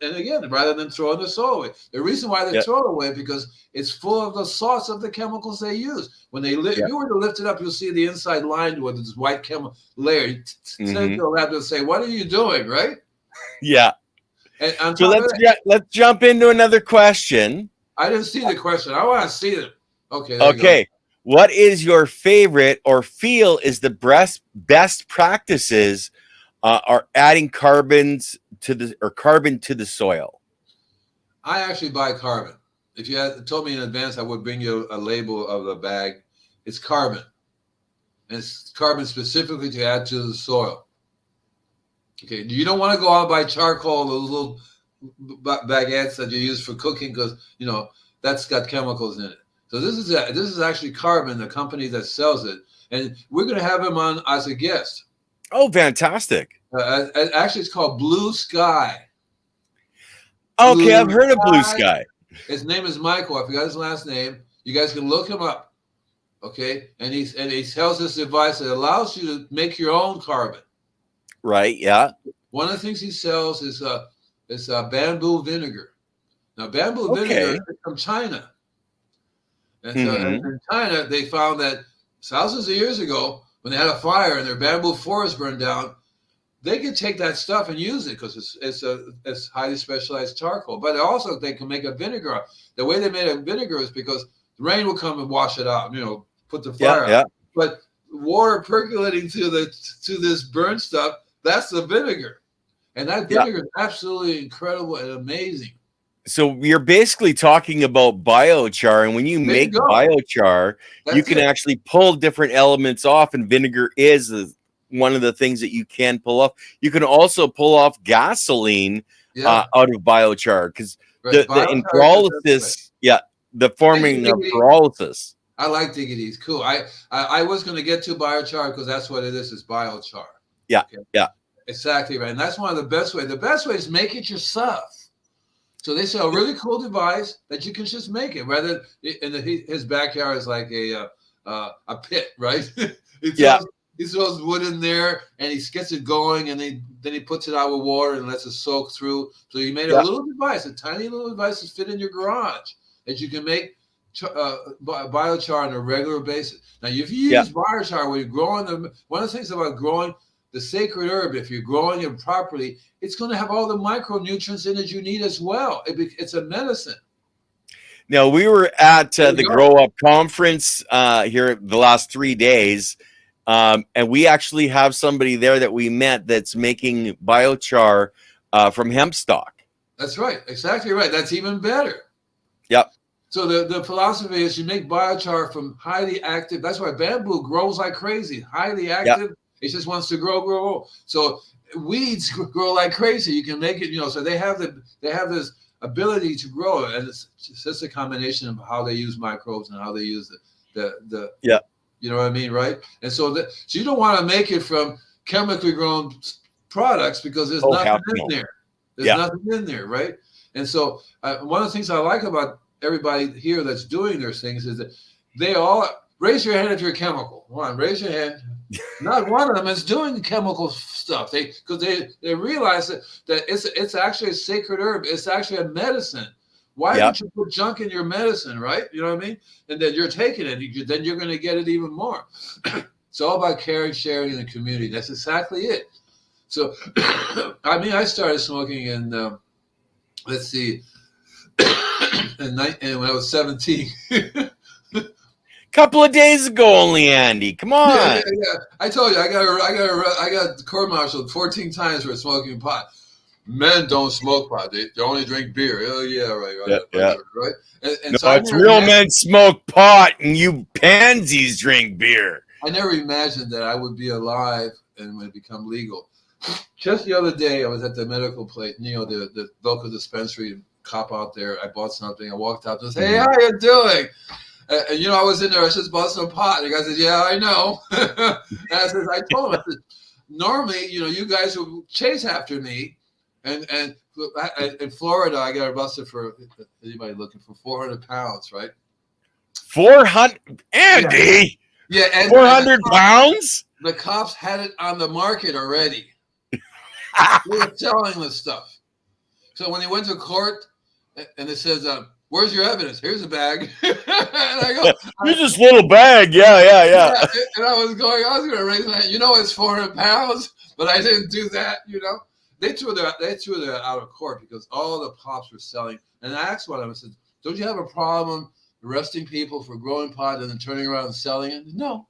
and again, rather than throwing the soil away. The reason why they throw it away because it's full of the salts of the chemicals they use. When they if you were to lift it up, you'll see the inside lined with this white chemical layer. They'll have to say, "What are you doing?" Right? Yeah. And so let's jump into another question. I didn't see the question. I want to see it. Okay. Okay. What is your favorite or feel is the best practices are adding carbon to the soil? I actually buy carbon. If you had told me in advance, I would bring you a label of the bag. It's carbon. And it's carbon specifically to add to the soil. Okay. You don't want to go out and buy charcoal, those little baguettes that you use for cooking because, that's got chemicals in it. So this is actually carbon, the company that sells it, and we're going to have him on as a guest. Oh, fantastic! Actually, it's called Blue Sky. Okay, I've heard of Blue Sky. His name is Michael. I forgot his last name. You guys can look him up. Okay, and he sells this device that allows you to make your own carbon. Right. Yeah. One of the things he sells is bamboo vinegar. Now, bamboo vinegar is from China. And so in China, they found that thousands of years ago, when they had a fire and their bamboo forest burned down, they could take that stuff and use it because it's highly specialized charcoal. But also, they can make a vinegar. The way they made a vinegar is because the rain will come and wash it out. Put the fire out. But water percolating to this burnt stuff, that's the vinegar, and that vinegar is absolutely incredible and amazing. So you're basically talking about biochar, and when you make biochar, you can actually pull different elements off, and vinegar is one of the things that you can pull off. You can also pull off gasoline out of biochar because the pyrolysis, the forming of pyrolysis. I like diggity. It's cool. I was going to get to biochar because that's what it is biochar. Yeah, yeah. Exactly right. And that's one of the best ways. The best way is make it yourself. So they sell a really cool device that you can just make it. Rather, his backyard is like a pit, right? He throws wood in there and he gets it going, and then he puts it out with water and lets it soak through. So you made a little device, a tiny little device that fit in your garage that you can make biochar on a regular basis. Now, if you use biochar when you're growing them, one of the things about growing the sacred herb, if you're growing it properly, it's going to have all the micronutrients in it you need as well. It's a medicine. Now, we were at the Grow Up conference here the last 3 days, and we actually have somebody there that we met that's making biochar from hemp stock. That's right. Exactly right. That's even better. Yep. So the philosophy is you make biochar from highly active. That's why bamboo grows like crazy. Highly active. Yep. It just wants to grow. So weeds grow like crazy. You can make it, so they have this ability to grow, and it's just a combination of how they use microbes and how they use the you know what I mean, right? And so you don't want to make it from chemically grown products because there's nothing in there. There's nothing in there, right? And so one of the things I like about everybody here that's doing their things is that they all raise your hand if you're a chemical. Come on, raise your hand. Not one of them is doing chemical stuff. Because they realize that it's actually a sacred herb. It's actually a medicine. Why would you put junk in your medicine, right? You know what I mean? And then you're taking it. Then you're going to get it even more. It's all about caring, sharing in the community. That's exactly it. So, I mean, I started smoking in, let's see, and when I was 17. Couple of days ago only, Andy. Come on. Yeah. I told you I got court-martialed 14 times for smoking pot. Men don't smoke pot. They only drink beer. Oh yeah, right. And no, so it's real men smoke pot, and you pansies drink beer. I never imagined that I would be alive and would become legal. Just the other day, I was at the medical place, the local dispensary, cop out there. I bought something. I walked out and said, "Hey, how you doing?" And I was in there. I just bought some pot. And the guy said, "Yeah, I know." And I told him, I said, "Normally, you guys would chase after me, and in Florida, I got arrested for anybody looking for 400 pounds, right? 400, Andy. Yeah, and 400 pounds. The cops had it on the market already. They were selling this stuff. So when he went to court, and it says, "Where's your evidence? Here's a bag." And I go, "Here's this little bag." Yeah. And I was going to raise my hand. It's 400 pounds, but I didn't do that. They threw that out of court because all the cops were selling. And I asked one of them, I said, "Don't you have a problem arresting people for growing pot and then turning around and selling it?" "No,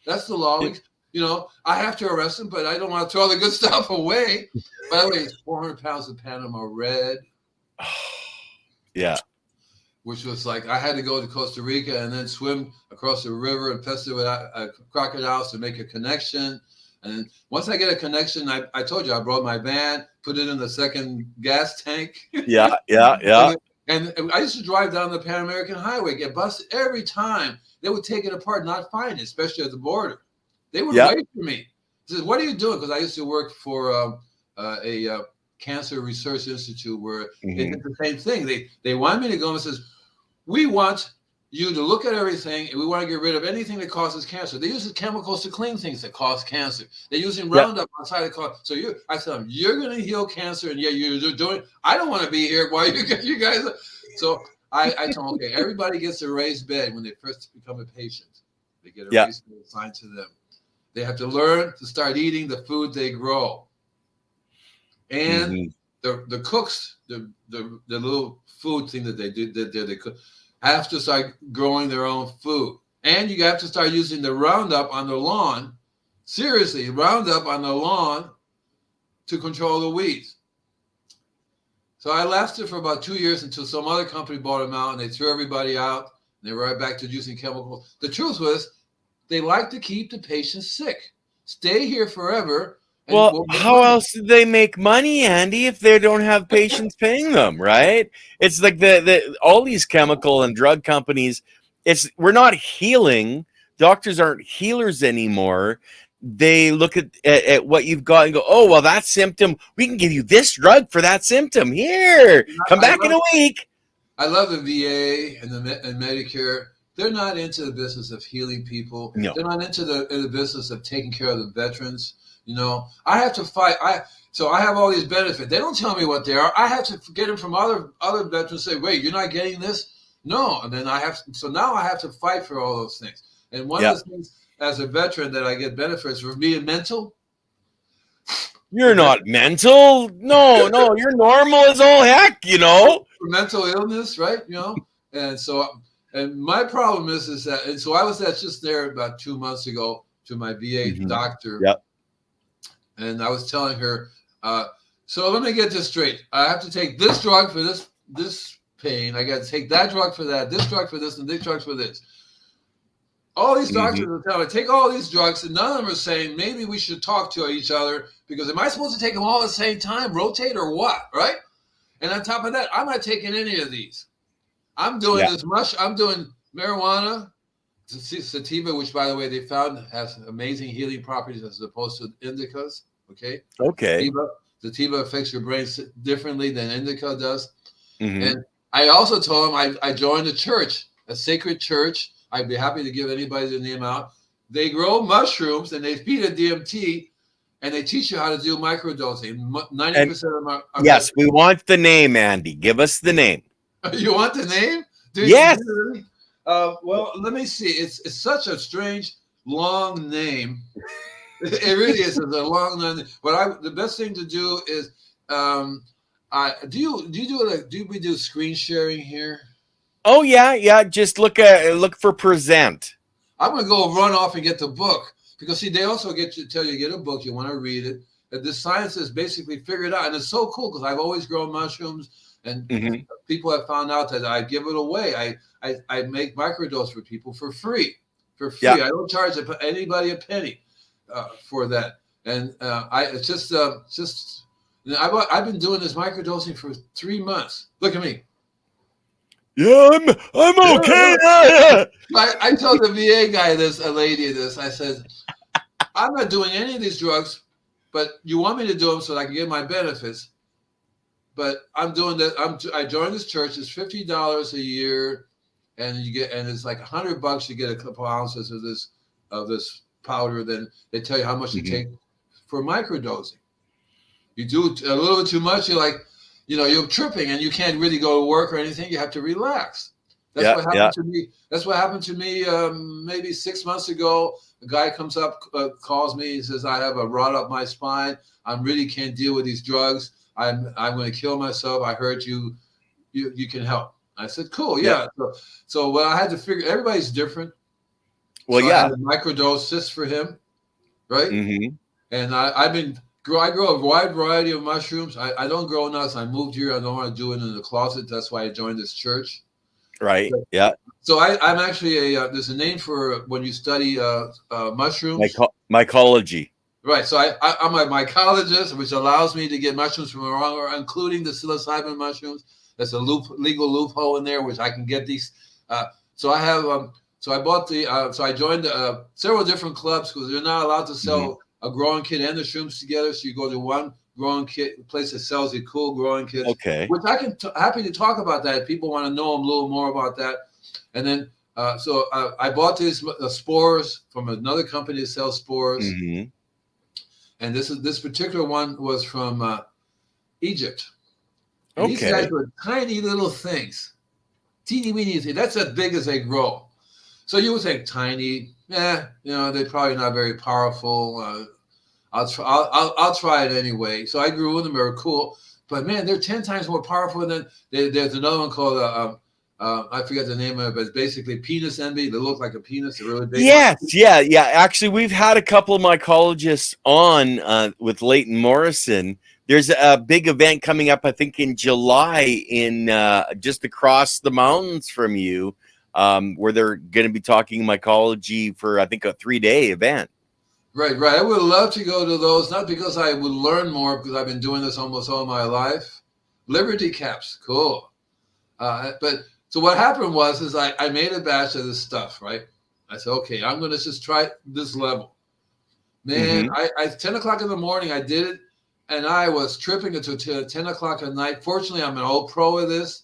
that's the law. I have to arrest them, but I don't want to throw the good stuff away." By the way, it's 400 pounds of Panama red. Yeah. Which was like I had to go to Costa Rica and then swim across the river and pester with crocodiles to make a connection. And once I get a connection, I told you I brought my van, put it in the second gas tank. Yeah. And I used to drive down the Pan American Highway, get busted every time. They would take it apart, not find it, especially at the border. They would wait for me. They said, "What are you doing?" Because I used to work for a cancer research institute where they did the same thing. They wanted me to go and says, "We want you to look at everything, and we want to get rid of anything that causes cancer." They use chemicals to clean things that cause cancer. They're using Roundup outside the car. So I tell them, "You're going to heal cancer, and you're doing it. I don't want to be here while you guys." So I told them, okay, everybody gets a raised bed when they first become a patient. They get a raised bed assigned to them. They have to learn to start eating the food they grow. And the cooks, the little food thing that they do, they cook, have to start growing their own food. And you have to start using the Roundup on the lawn. Seriously, Roundup on the lawn to control the weeds. So I lasted for about 2 years until some other company bought them out and they threw everybody out. And they were right back to using chemicals. The truth was, they like to keep the patients sick. Stay here forever. Well, how else do they make money, Andy, if they don't have patients paying them, right? It's like all these chemical and drug companies, we're not healing. Doctors aren't healers anymore. They look at what you've got and go, "Oh, well, that symptom, we can give you this drug for that symptom. Here, come back in a week." I love the VA and Medicare. They're not into the business of healing people. No. They're not into the business of taking care of the veterans. I have to fight. So I have all these benefits. They don't tell me what they are. I have to get them from other veterans. Say, "Wait, you're not getting this?" No, and then now I have to fight for all those things. And one of the things as a veteran that I get benefits for being mental. You're not mental. No, you're normal as all heck. For mental illness, right? And so. And my problem is that, and so I was just there about 2 months ago to my VA doctor. Yep. And I was telling her, so let me get this straight. I have to take this drug for this pain. I got to take that drug for that, this drug for this, and this drug for this. All these doctors are telling me, take all these drugs, and none of them are saying, maybe we should talk to each other, because am I supposed to take them all at the same time, rotate, or what, right? And on top of that, I'm not taking any of these. I'm doing I'm doing marijuana, sativa, which by the way they found has amazing healing properties as opposed to indicas. Okay. Okay. Sativa affects your brain differently than indica does. Mm-hmm. And I also told him I joined a church, a sacred church. I'd be happy to give anybody the name out. They grow mushrooms and they feed it DMT, and they teach you how to do microdosing. 90% of my yes, we want the name, Andy. Give us the name. You want the name? Yes. Well, let me see. It's such a strange long name. It really is. It's a long name. But the best thing to do is do we do screen sharing here? Oh yeah. Just look for present. I'm gonna go run off and get the book because see, they also tell you get a book, you want to read it. And the science is basically figured out, and it's so cool because I've always grown mushrooms, and people have found out that I give it away. I make microdose for people for free. Yeah. I don't charge anybody a penny for that, and it's just I've been doing this microdosing for 3 months. Look at me. Yeah, I'm okay. I told the VA guy a lady this. I said, I'm not doing any of these drugs, but you want me to do them so that I can get my benefits. But I'm doing that. I joined this church. It's $50 a year, and it's like $100. You get a couple ounces of this powder. Then they tell you how much to take for microdosing. You do a little bit too much, you're like, you're tripping and you can't really go to work or anything. You have to relax. That's what happened to me. That's what happened to me maybe 6 months ago. A guy comes up, calls me. He says, I have a rod up my spine. I really can't deal with these drugs. I'm going to kill myself. I heard you can help. I said, cool. Yeah. So I had to figure, everybody's different. Well, so I had a microdose for him. Right. Mm-hmm. And I grow a wide variety of mushrooms. I don't grow nuts. I moved here. I don't want to do it in the closet. That's why I joined this church. Right. Yeah. So I'm actually there's a name for when you study mushrooms. Mycology. Right. So I'm a mycologist, which allows me to get mushrooms from around, including the psilocybin mushrooms. There's a legal loophole in there, which I can get these. So I have. So I bought so I joined several different clubs because they're not allowed to sell a growing kit and the shrooms together. So you go to one growing kit place that sells the cool growing kits. Okay. Which I can happy to talk about that if people want to know a little more about that. And then so I bought these spores from another company that sells spores. Mm-hmm. And this particular one was from Egypt. And these guys were tiny little things, teeny weeny. That's as big as they grow. So you would think tiny, they're probably not very powerful. I'll try it anyway. So I grew them. They were cool, but man, they're 10 times more powerful than. There's another one called I forget the name of it, but it's basically penis envy. They look like a penis. They're really big. Yes, yeah. Actually, we've had a couple of mycologists on with Leighton Morrison. There's a big event coming up, I think, in July in just across the mountains from you. Where they're going to be talking mycology for, I think, a 3-day event. Right. I would love to go to those, not because I would learn more, because I've been doing this almost all my life. Liberty caps, cool. But so what happened was I made a batch of this stuff, right? I said, okay, I'm going to just try this level. Man, I 10 o'clock in the morning, I did it, and I was tripping until 10 o'clock at night. Fortunately, I'm an old pro of this.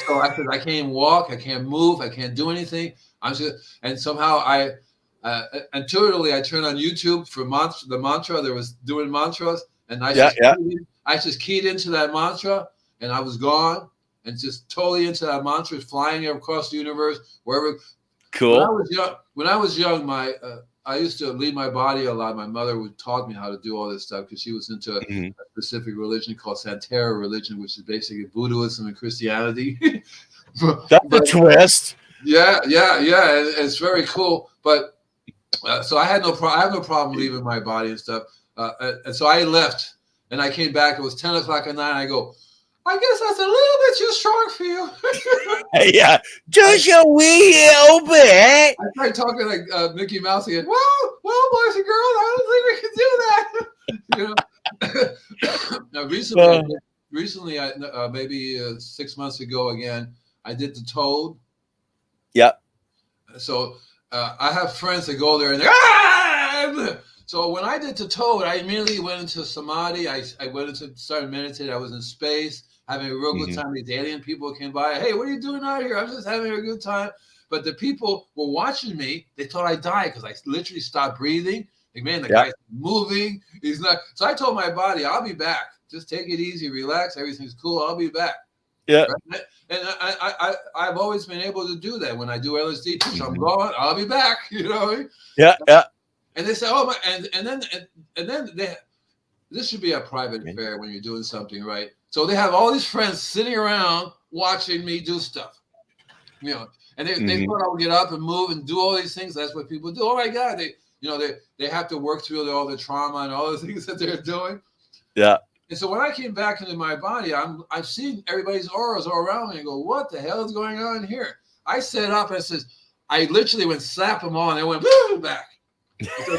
So I said, I can't walk, I can't move, I can't do anything. And somehow intuitively I turned on YouTube for the mantra. There was doing mantras, and I just keyed into that mantra, and I was gone, and just totally into that mantra, flying across the universe, wherever. Cool. When I was young, I used to leave my body a lot. My mother taught me how to do all this stuff because she was into a specific religion called Santeria religion, which is basically Buddhism and Christianity. That's a twist. Yeah. It's very cool. But so I have no problem leaving my body and stuff. And so I left and I came back. It was 10 o'clock at night. And I go, I guess that's a little bit too strong for you. Yeah, just a wee little bit. I tried talking like Mickey Mouse again. Well, boys and girls, I don't think we can do that. Now, recently, maybe 6 months ago, again, I did the Toad. Yep. So I have friends that go there and they're, ah! So when I did to Toad, I immediately went into samadhi. I went into started meditating. I was in space, having a real good time. These alien people came by. Hey, what are you doing out here? I'm just having a good time. But the people were watching me. They thought I died because I literally stopped breathing. Like, man, the guy's moving. He's not. So I told my body, I'll be back. Just take it easy, relax. Everything's cool. I'll be back. Yeah. Right? And I've always been able to do that. When I do LSD, I'm gone. I'll be back. You know. Yeah. Yeah. And they say, oh my, and then they. This should be a private affair when you're doing something, right? So they have all these friends sitting around watching me do stuff, you know. And they thought I would get up and move and do all these things. That's what people do. Oh my God, they have to work through all the trauma and all the things that they're doing. Yeah. And so when I came back into my body, I've seen everybody's auras all around me and go, what the hell is going on here? I set up and says, I literally went slap them all and they went boom, back. So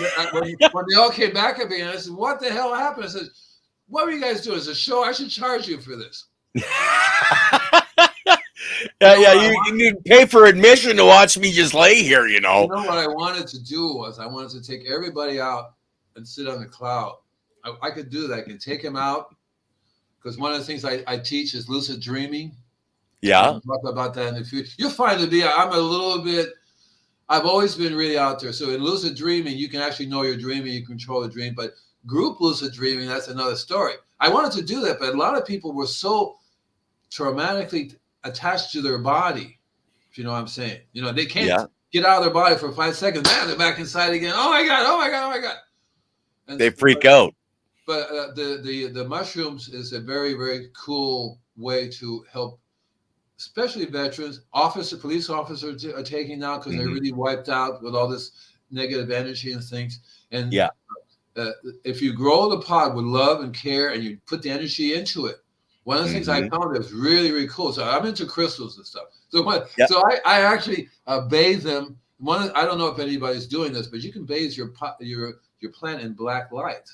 when they all came back at me and I said, what the hell happened? I said, what were you guys doing? It's a show. I should charge you for this. You need to pay for admission to watch me just lay here, you know. You know what I wanted to do was I wanted to take everybody out and sit on the cloud. I could do that. I could take him out because one of the things I teach is lucid dreaming. Yeah. I'll talk about that in the future. You'll find I'm a little bit, I've always been really out there. So in lucid dreaming, you can actually know you're dreaming, you control the dream. But group lucid dreaming, that's another story. I wanted to do that, but a lot of people were so traumatically attached to their body, if you know what I'm saying. You know, they can't get out of their body for 5 seconds. Man, they're back inside again. Oh my God, oh my God, oh my God. And they freak out. But the mushrooms is a very, very cool way to help, especially veterans. Police officers are taking now because they're really wiped out with all this negative energy and things. And if you grow the pot with love and care and you put the energy into it, one of the things I found that was really, really cool. So I'm into crystals and stuff. So I actually bathe them. I don't know if anybody's doing this, but you can bathe your plant in black light.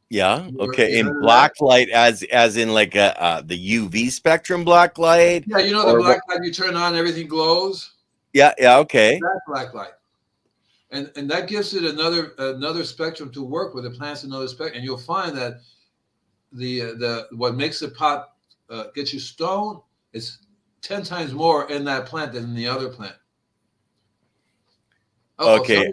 Yeah. Okay. In black light, as in like the UV spectrum black light. Yeah, you know the black light you turn on, everything glows. Yeah. Yeah. Okay. That's black light, and that gives it another spectrum to work with. The plant's another spectrum, and you'll find that the what makes the pot get you stoned is 10 times more in that plant than in the other plant. Okay.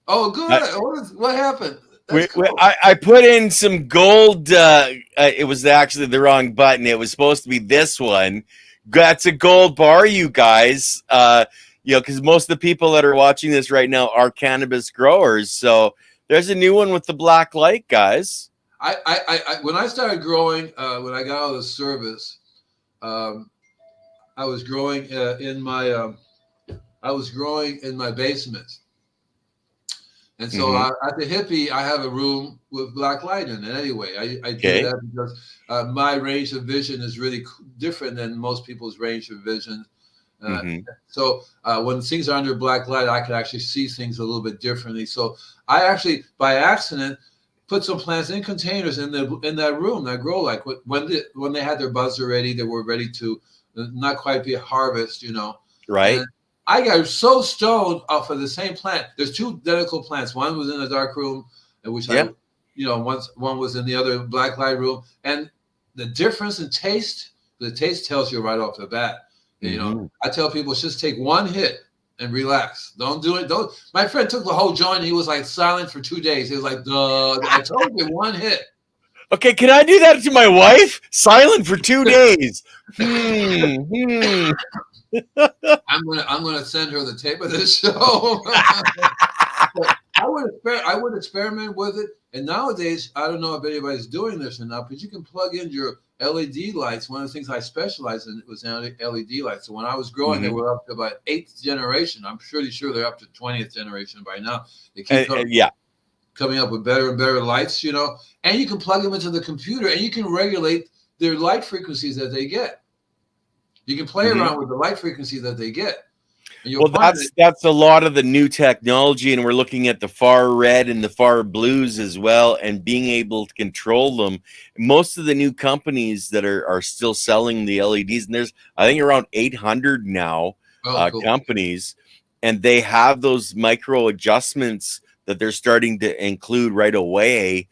Oh, good. What happened? I put in some gold. It was actually the wrong button. It was supposed to be this one. That's a gold bar, you guys. Because most of the people that are watching this right now are cannabis growers. So there's a new one with the black light, guys. I when I started growing, when I got out of the service, I was growing in my basement. And so at the hippie, I have a room with black light in it anyway. I do that because my range of vision is really different than most people's range of vision. So when things are under black light, I can actually see things a little bit differently. So I actually, by accident, put some plants in containers in that room that grow like when they had their buds already, they were ready to not quite be a harvest, you know. Right. And I got so stoned off of the same plant. There's two identical plants. One was in a dark room, which one was in the other black light room. And the difference in taste, the taste tells you right off the bat. You know, I tell people just take one hit and relax. Don't do it. My friend took the whole joint. And he was like silent for 2 days. He was like, I told you, one hit. Okay, can I do that to my wife? Silent for 2 days. I'm gonna send her the tape of this show. I would experiment with it. And nowadays, I don't know if anybody's doing this or not, but you can plug in your LED lights. One of the things I specialized in was LED lights. So when I was growing, they were up to about 8th generation. I'm pretty sure they're up to 20th generation by now. They keep coming up with better and better lights, you know. And you can plug them into the computer, and you can regulate their light frequencies that they get. You can play around with the light frequency that they get. Well, that's a lot of the new technology, and we're looking at the far red and the far blues as well, and being able to control them. Most of the new companies that are still selling the LEDs, and there's I think around 800 now companies, and they have those micro adjustments that they're starting to include right away,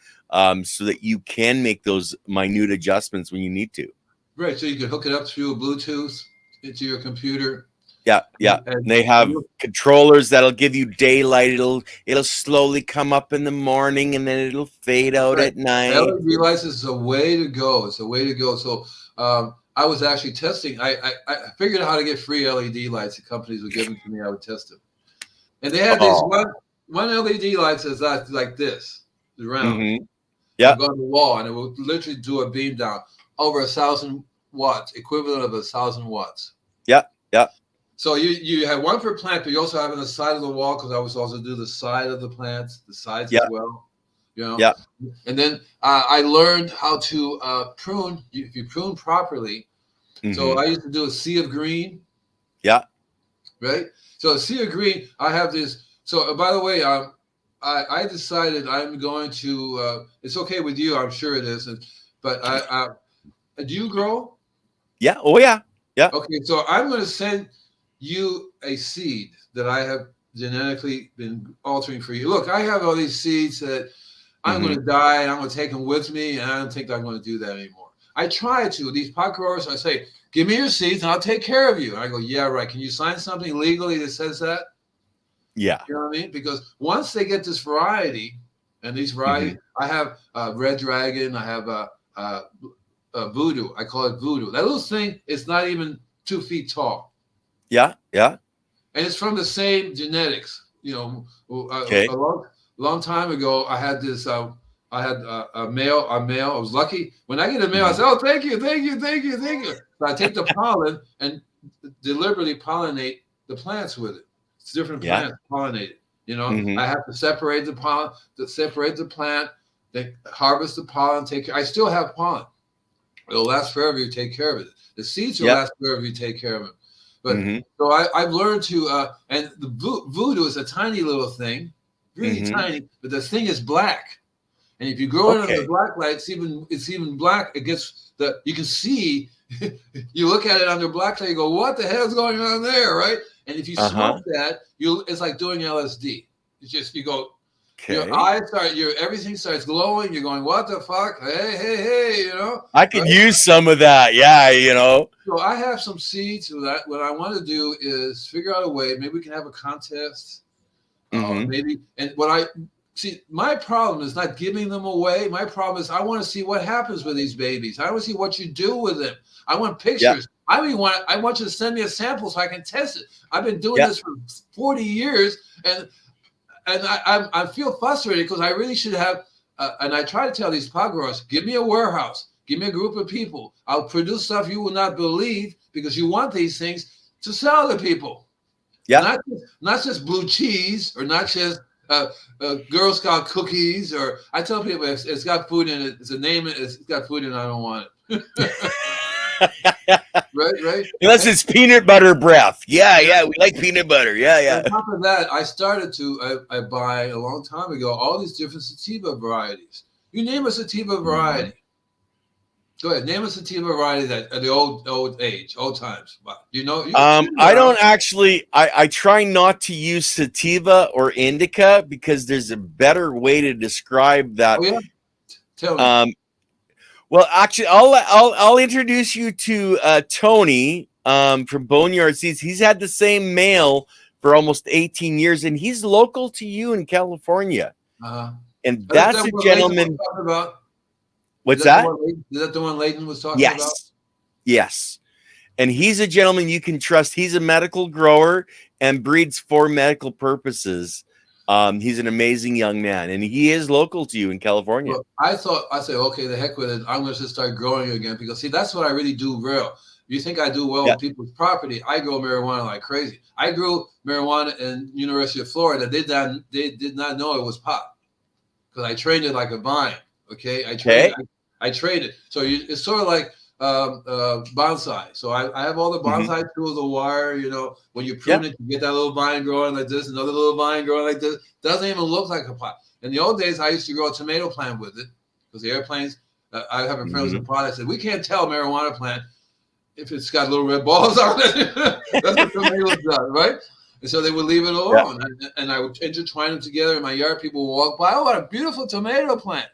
so that you can make those minute adjustments when you need to. Right. So you can hook it up through Bluetooth into your computer. Yeah, yeah. And they have controllers that'll give you daylight. It'll slowly come up in the morning and then it'll fade out at night. LED lights is a way to go. It's a way to go. So I was actually testing. I figured out how to get free LED lights. The companies would give them to me. I would test them. And they had these one LED lights that's like this, round. Mm-hmm. Yeah. Go on the wall, and it will literally do a beam down over 1,000 watts, equivalent of 1,000 watts. Yeah, yeah. So you have one per plant, but you also have on the side of the wall, because I was also do the side of the plants, the sides as well. You know. Yeah. And then I learned how to prune. If you prune properly, so I used to do a sea of green. Yeah. Right. So a sea of green. I have this. So by the way, I decided I'm going to. It's okay with you, I'm sure it is. But do you grow? Yeah. Oh yeah. Yeah. Okay. So I'm going to send you a seed that I have genetically been altering for you. Look, I have all these seeds that I'm going to die, and I'm going to take them with me, and I don't think I'm going to do that anymore. I try to. These pot growers, I say, give me your seeds, and I'll take care of you. And I go, yeah, right. Can you sign something legally that says that? Yeah. You know what I mean? Because once they get this variety, and these varieties, I have Red Dragon, I have Voodoo. I call it Voodoo. That little thing is not even 2 feet tall. Yeah, yeah. And it's from the same genetics. You know, okay. a long time ago, I had this. I had a male. I was lucky. When I get a male, I say, "Oh, thank you, thank you, thank you, thank you." So I take the pollen and deliberately pollinate the plants with it. It's different plants pollinated. You know, I have to separate the pollen, to separate the plant, then harvest the pollen. I still have pollen. It'll last forever. You take care of it. The seeds will last forever. You take care of it. But so I've learned to, and the Voodoo is a tiny little thing, really tiny, but the thing is black. And if you grow it under the black light, it's even black. It gets you can see, you look at it under black light, you go, what the hell's going on there, right? And if you smoke that, it's like doing LSD. It's just, you go, your eyes everything starts glowing. You're going, what the fuck? Hey, you know? I could use some of that. Yeah, you know. So I have some seeds that what I want to do is figure out a way. Maybe we can have a contest. Maybe. And my problem is not giving them away. My problem is I want to see what happens with these babies. I want to see what you do with them. I want pictures. I want you to send me a sample so I can test it. I've been doing this for 40 years, and I feel frustrated because I really should have. And I try to tell these pot growers, give me a warehouse, give me a group of people. I'll produce stuff you will not believe because you want these things to sell to people. Yeah, not just blue cheese or not just Girl Scout cookies, or I tell people if it's got food in it, it's got food in it, I don't want it. right. Unless it's peanut butter breath. Yeah, we like peanut butter. Yeah. On top of that, I started to I buy a long time ago all these different sativa varieties. You name a sativa variety. Go ahead, name a sativa variety that at the old times. Do you know? I don't actually. I try not to use sativa or indica because there's a better way to describe that. Oh, yeah? Tell me. Well, actually, I'll introduce you to Tony from Boneyard Seeds. He's had the same male for almost 18 years, and he's local to you in California. And that's a gentleman. What's that? Is that the one Leighton was talking about? Yes. And he's a gentleman you can trust. He's a medical grower and breeds for medical purposes. He's an amazing young man, and he is local to you in California. Well, I said, okay, the heck with it. I'm going to start growing again because, see, that's what I really do well. You think I do well with people's property. I grow marijuana like crazy. I grew marijuana in University of Florida. They did not know it was pot because I trained it like a vine. Okay, I traded. So it's sort of like bonsai. So I have all the bonsai tools, the wire, you know, when you prune it, you get that little vine growing like this, another little vine growing like this. Doesn't even look like a pot. In the old days, I used to grow a tomato plant with it because the airplanes, I have a friend who's a pot. I said, we can't tell a marijuana plant if it's got little red balls on it. That's what tomatoes does, right? And so they would leave it Yeah. alone. And I would intertwine them together in my yard. People would walk by. Oh, what a beautiful tomato plant.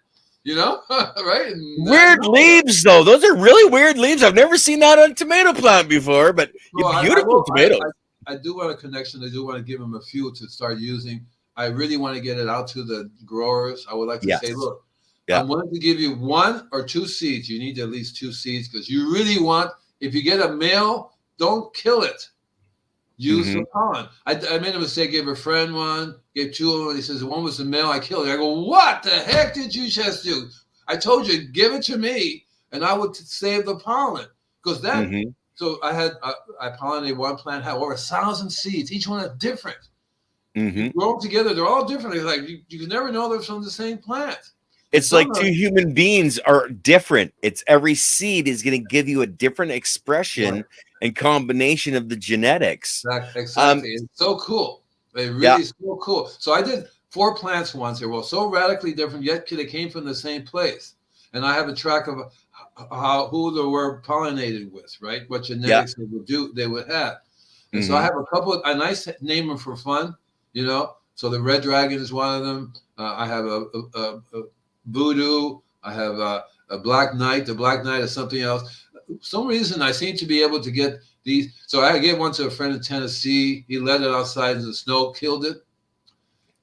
You know, right? And Weird leaves, though. Those are really weird leaves. I've never seen that on a tomato plant before, but well, beautiful tomatoes. I do want a connection. I do want to give them a few to start using. I really want to get it out to the growers. I would like to say, look, I'm willing to give you 1 or 2 seeds. You need at least 2 seeds because you really want, if you get a male, don't kill it. Use the pollen. I made a mistake, gave a friend one, gave 2 of them, and he says, one was the male, I killed it. I go, what the heck did you just do? I told you, give it to me, and I would save the pollen. Because that, so I pollinated one plant, had over 1,000 seeds. Each one is different. Grow them together, they're all different. It's like, you can never know they're from the same plant. It's like 2 human beings are different. It's every seed is going to give you a different expression and combination of the genetics. Exactly. It's so cool. It really is so cool. So I did 4 plants once. They were so radically different, yet they came from the same place. And I have a track of who they were pollinated with, right? What genetics they would have. And so I have a couple. I nice name them for fun, you know. So the red dragon is one of them. I have a voodoo. I have a black knight. The black knight is something else. For some reason I seem to be able to get these. So I gave one to a friend in Tennessee. He let it outside in the snow, killed it.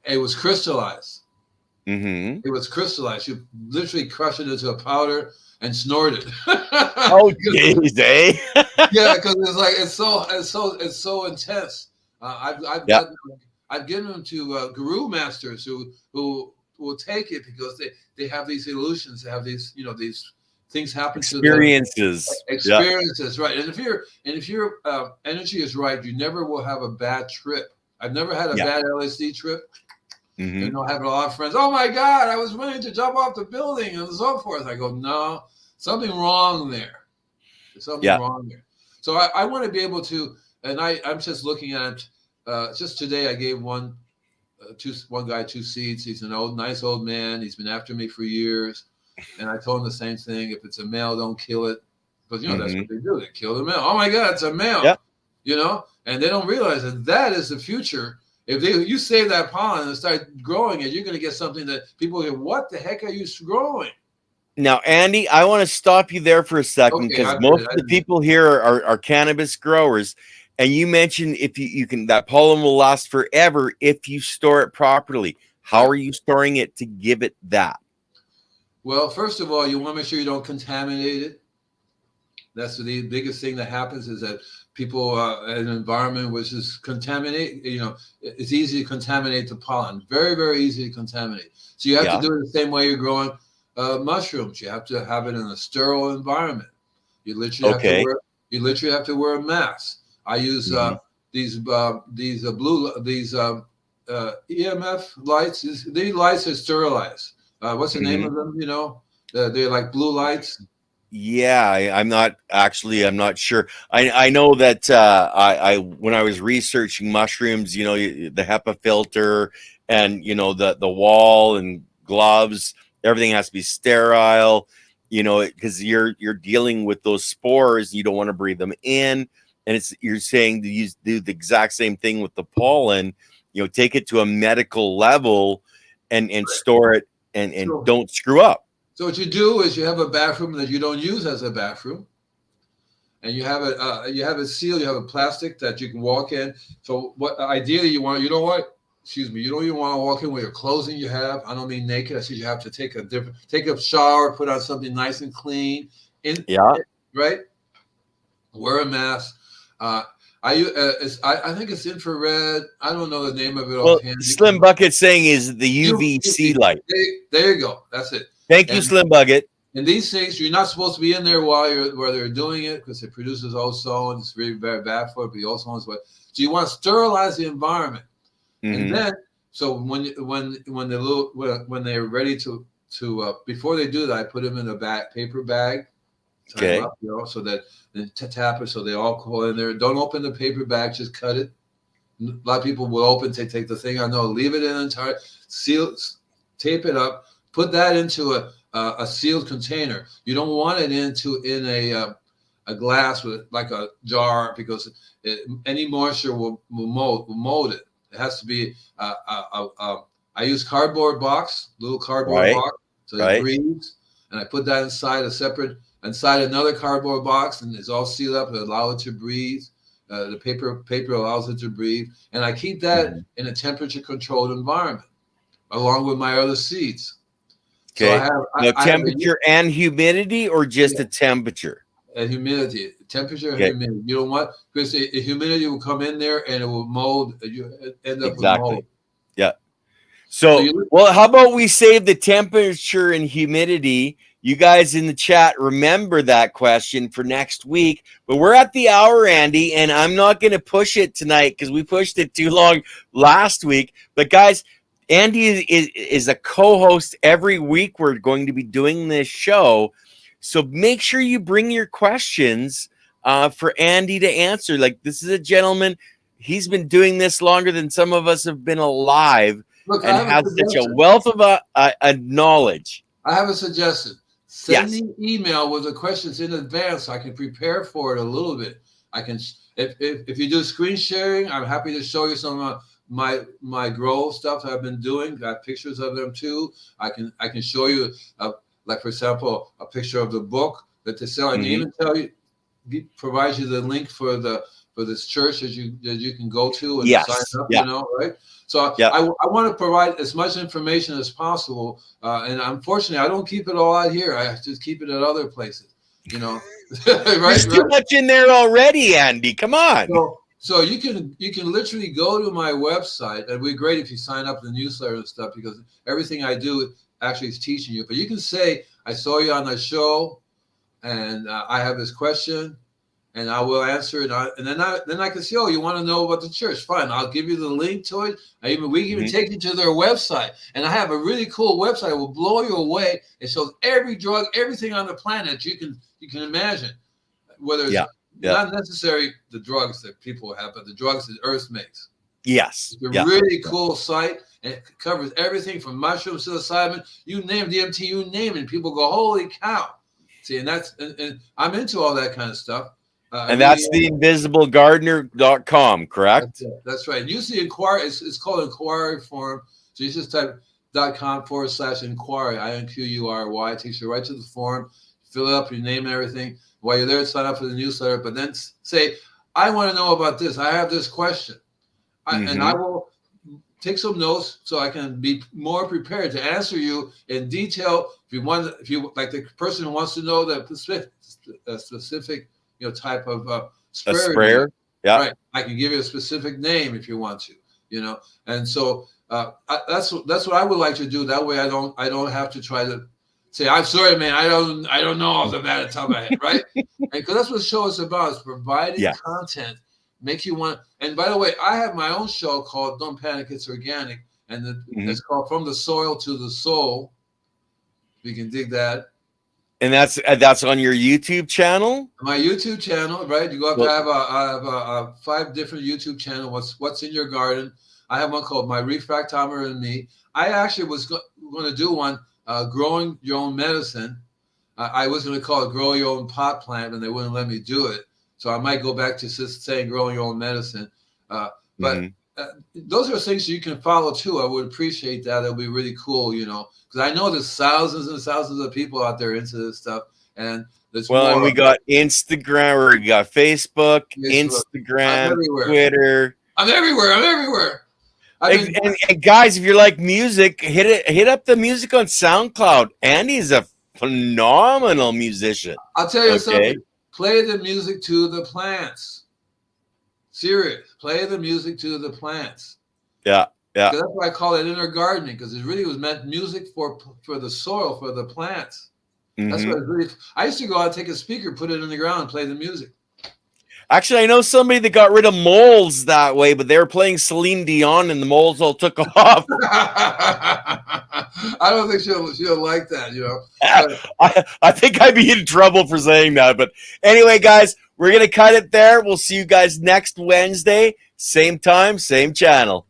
It was crystallized. It was crystallized. You literally crush it into a powder and snort it. Oh, geez, eh? Yeah, because it's so intense. I've given them to guru masters who will take it because they have these illusions. They have these these things happen to them. Experiences, right? And if your energy is right, you never will have a bad trip. I've never had a bad LSD trip. You know, having a lot of friends. Oh my God, I was ready to jump off the building and so forth. I go, no, something wrong there. There's something wrong there. So I want to be able to, and I'm just looking at. Just today, I gave one guy 2 seeds. He's an nice old man. He's been after me for years, and I told him the same thing. If it's a male, don't kill it, because that's what they do. They kill the male. Oh my God, it's a male. You know, and they don't realize that is the future. If you save that pollen and start growing it, you're going to get something that people go, "What the heck are you growing?" Now, Andy, I want to stop you there for a second because most of the people here are cannabis growers. And you mentioned if you can, that pollen will last forever if you store it properly. How are you storing it to give it that? Well, first of all, you want to make sure you don't contaminate it. That's the biggest thing that happens is that people in an environment which is contaminate, it's easy to contaminate the pollen. Very, very easy to contaminate. So you have to do it the same way you're growing mushrooms. You have to have it in a sterile environment. You literally have to wear a mask. I use these EMF lights. These lights are sterilized. What's the name of them? You know, they're like blue lights. Yeah, I'm not sure. I know that I when I was researching mushrooms, the HEPA filter and the wall and gloves, everything has to be sterile. Because you're dealing with those spores, you don't want to breathe them in. And you're saying to do the exact same thing with the pollen, take it to a medical level and store it and don't screw up. So what you do is you have a bathroom that you don't use as a bathroom, and you have a seal, you have a plastic that you can walk in. So what ideally you don't even want to walk in with your clothing you have. I don't mean naked. I said you have to take a shower, put on something nice and clean. Right. Wear a mask. I think it's infrared. I don't know the name of it. Well, Slim Bucket saying is the UVC light. There you go. That's it. Thank you, Slim Bucket. And these things, you're not supposed to be in there while they're doing it because it produces ozone. It's very, very bad for it. But the ozone is what. So you want to sterilize the environment, and then when they're ready to before they do that, I put them in a paper bag. Okay. Up, so that tap it so they all go in there. Don't open the paper bag, just cut it. A lot of people will open, take the thing. I know, leave it in entire, seal, tape it up, put that into a sealed container. You don't want it in a glass with like a jar, because any moisture will mold it. It has to be I use cardboard box, little cardboard box, so it breathes, and I put that inside another cardboard box, and it's all sealed up and allow it to breathe. The paper allows it to breathe, and I keep that in a temperature controlled environment along with my other seeds. Okay. So Now, temperature and humidity, or just a temperature? Humidity, temperature, and humidity. You don't want, because the humidity will come in there and it will mold. You end up with mold. Yeah. So well, how about we save the temperature and humidity? You guys in the chat, remember that question for next week. But we're at the hour, Andy, and I'm not going to push it tonight because we pushed it too long last week. But guys, Andy is a co-host every week. We're going to be doing this show. So make sure you bring your questions for Andy to answer. Like, this is a gentleman. He's been doing this longer than some of us have been alive. Look, and has such a wealth of knowledge. I have a suggestion. Send me email with the questions in advance so I can prepare for it a little bit. I can, if you do screen sharing, I'm happy to show you some of my grow stuff I've been doing. Got pictures of them too. I can show you, like for example, a picture of the book that they sell. I can even tell you, provide you the link for this church that you can go to and sign up. You know, right? So I want to provide as much information as possible, and unfortunately, I don't keep it all out here. I just keep it at other places. You know, There's too much in there already, Andy. Come on. So you can literally go to my website, and it'd be great if you sign up to the newsletter and stuff, because everything I do actually is teaching you. But you can say, I saw you on the show, and I have this question, and I will answer it. And then I can say, oh, you want to know about the church? Fine, I'll give you the link to it. We can even take you to their website. And I have a really cool website. It will blow you away. It shows every drug, everything on the planet you can imagine, whether it's not necessarily the drugs that people have, but the drugs that Earth makes. Yes. It's a really cool site, and it covers everything from mushrooms, psilocybin, you name it, DMT, you name it. And people go, holy cow. See, and I'm into all that kind of stuff. And that's the invisiblegardener.com, correct? That's right. Use the inquiry. It's called inquiry form. So you just type .com/inquiry, INQURY. It takes you right to the form. Fill it up, your name and everything. While you're there, sign up for the newsletter. But then say, I want to know about this. I have this question. And I will take some notes so I can be more prepared to answer you in detail. If you like the person who wants to know the specific type of sprayer. Right. I can give you a specific name if you want to, And so that's what I would like to do. That way I don't have to try to say, I'm sorry, man, I don't know off the bat at the top of my head, right? Because that's what the show is about, is providing content, make you want. And by the way, I have my own show called Don't Panic, It's Organic, and it's called From the Soil to the Soul. You can dig that. And that's on your YouTube channel? My YouTube channel, right? You go up. I have a 5 different YouTube channels. What's in your garden? I have one called My Refractometer and Me. I actually was going to do one, growing your own medicine. I was going to call it Grow Your Own Pot Plant, and they wouldn't let me do it. So I might go back to just saying Growing Your Own Medicine. But those are things you can follow too. I would appreciate that. It'll be really cool, because I know there's thousands and thousands of people out there into this stuff. And there's and we got Instagram, or we got Facebook, Instagram, Twitter. I'm everywhere. And guys, if you like music, hit up the music on SoundCloud. Andy's a phenomenal musician. I'll tell you something. Play the music to the plants. Serious. Play the music to the plants. Yeah. That's why I call it inner gardening, because it really was meant music for the soil, for the plants. That's what it really. I used to go out and take a speaker, put it in the ground, and play the music. Actually, I know somebody that got rid of moles that way, but they were playing Celine Dion and the moles all took off. I don't think she'll like that, I think I'd be in trouble for saying that. But anyway, guys, we're going to cut it there. We'll see you guys next Wednesday. Same time, same channel.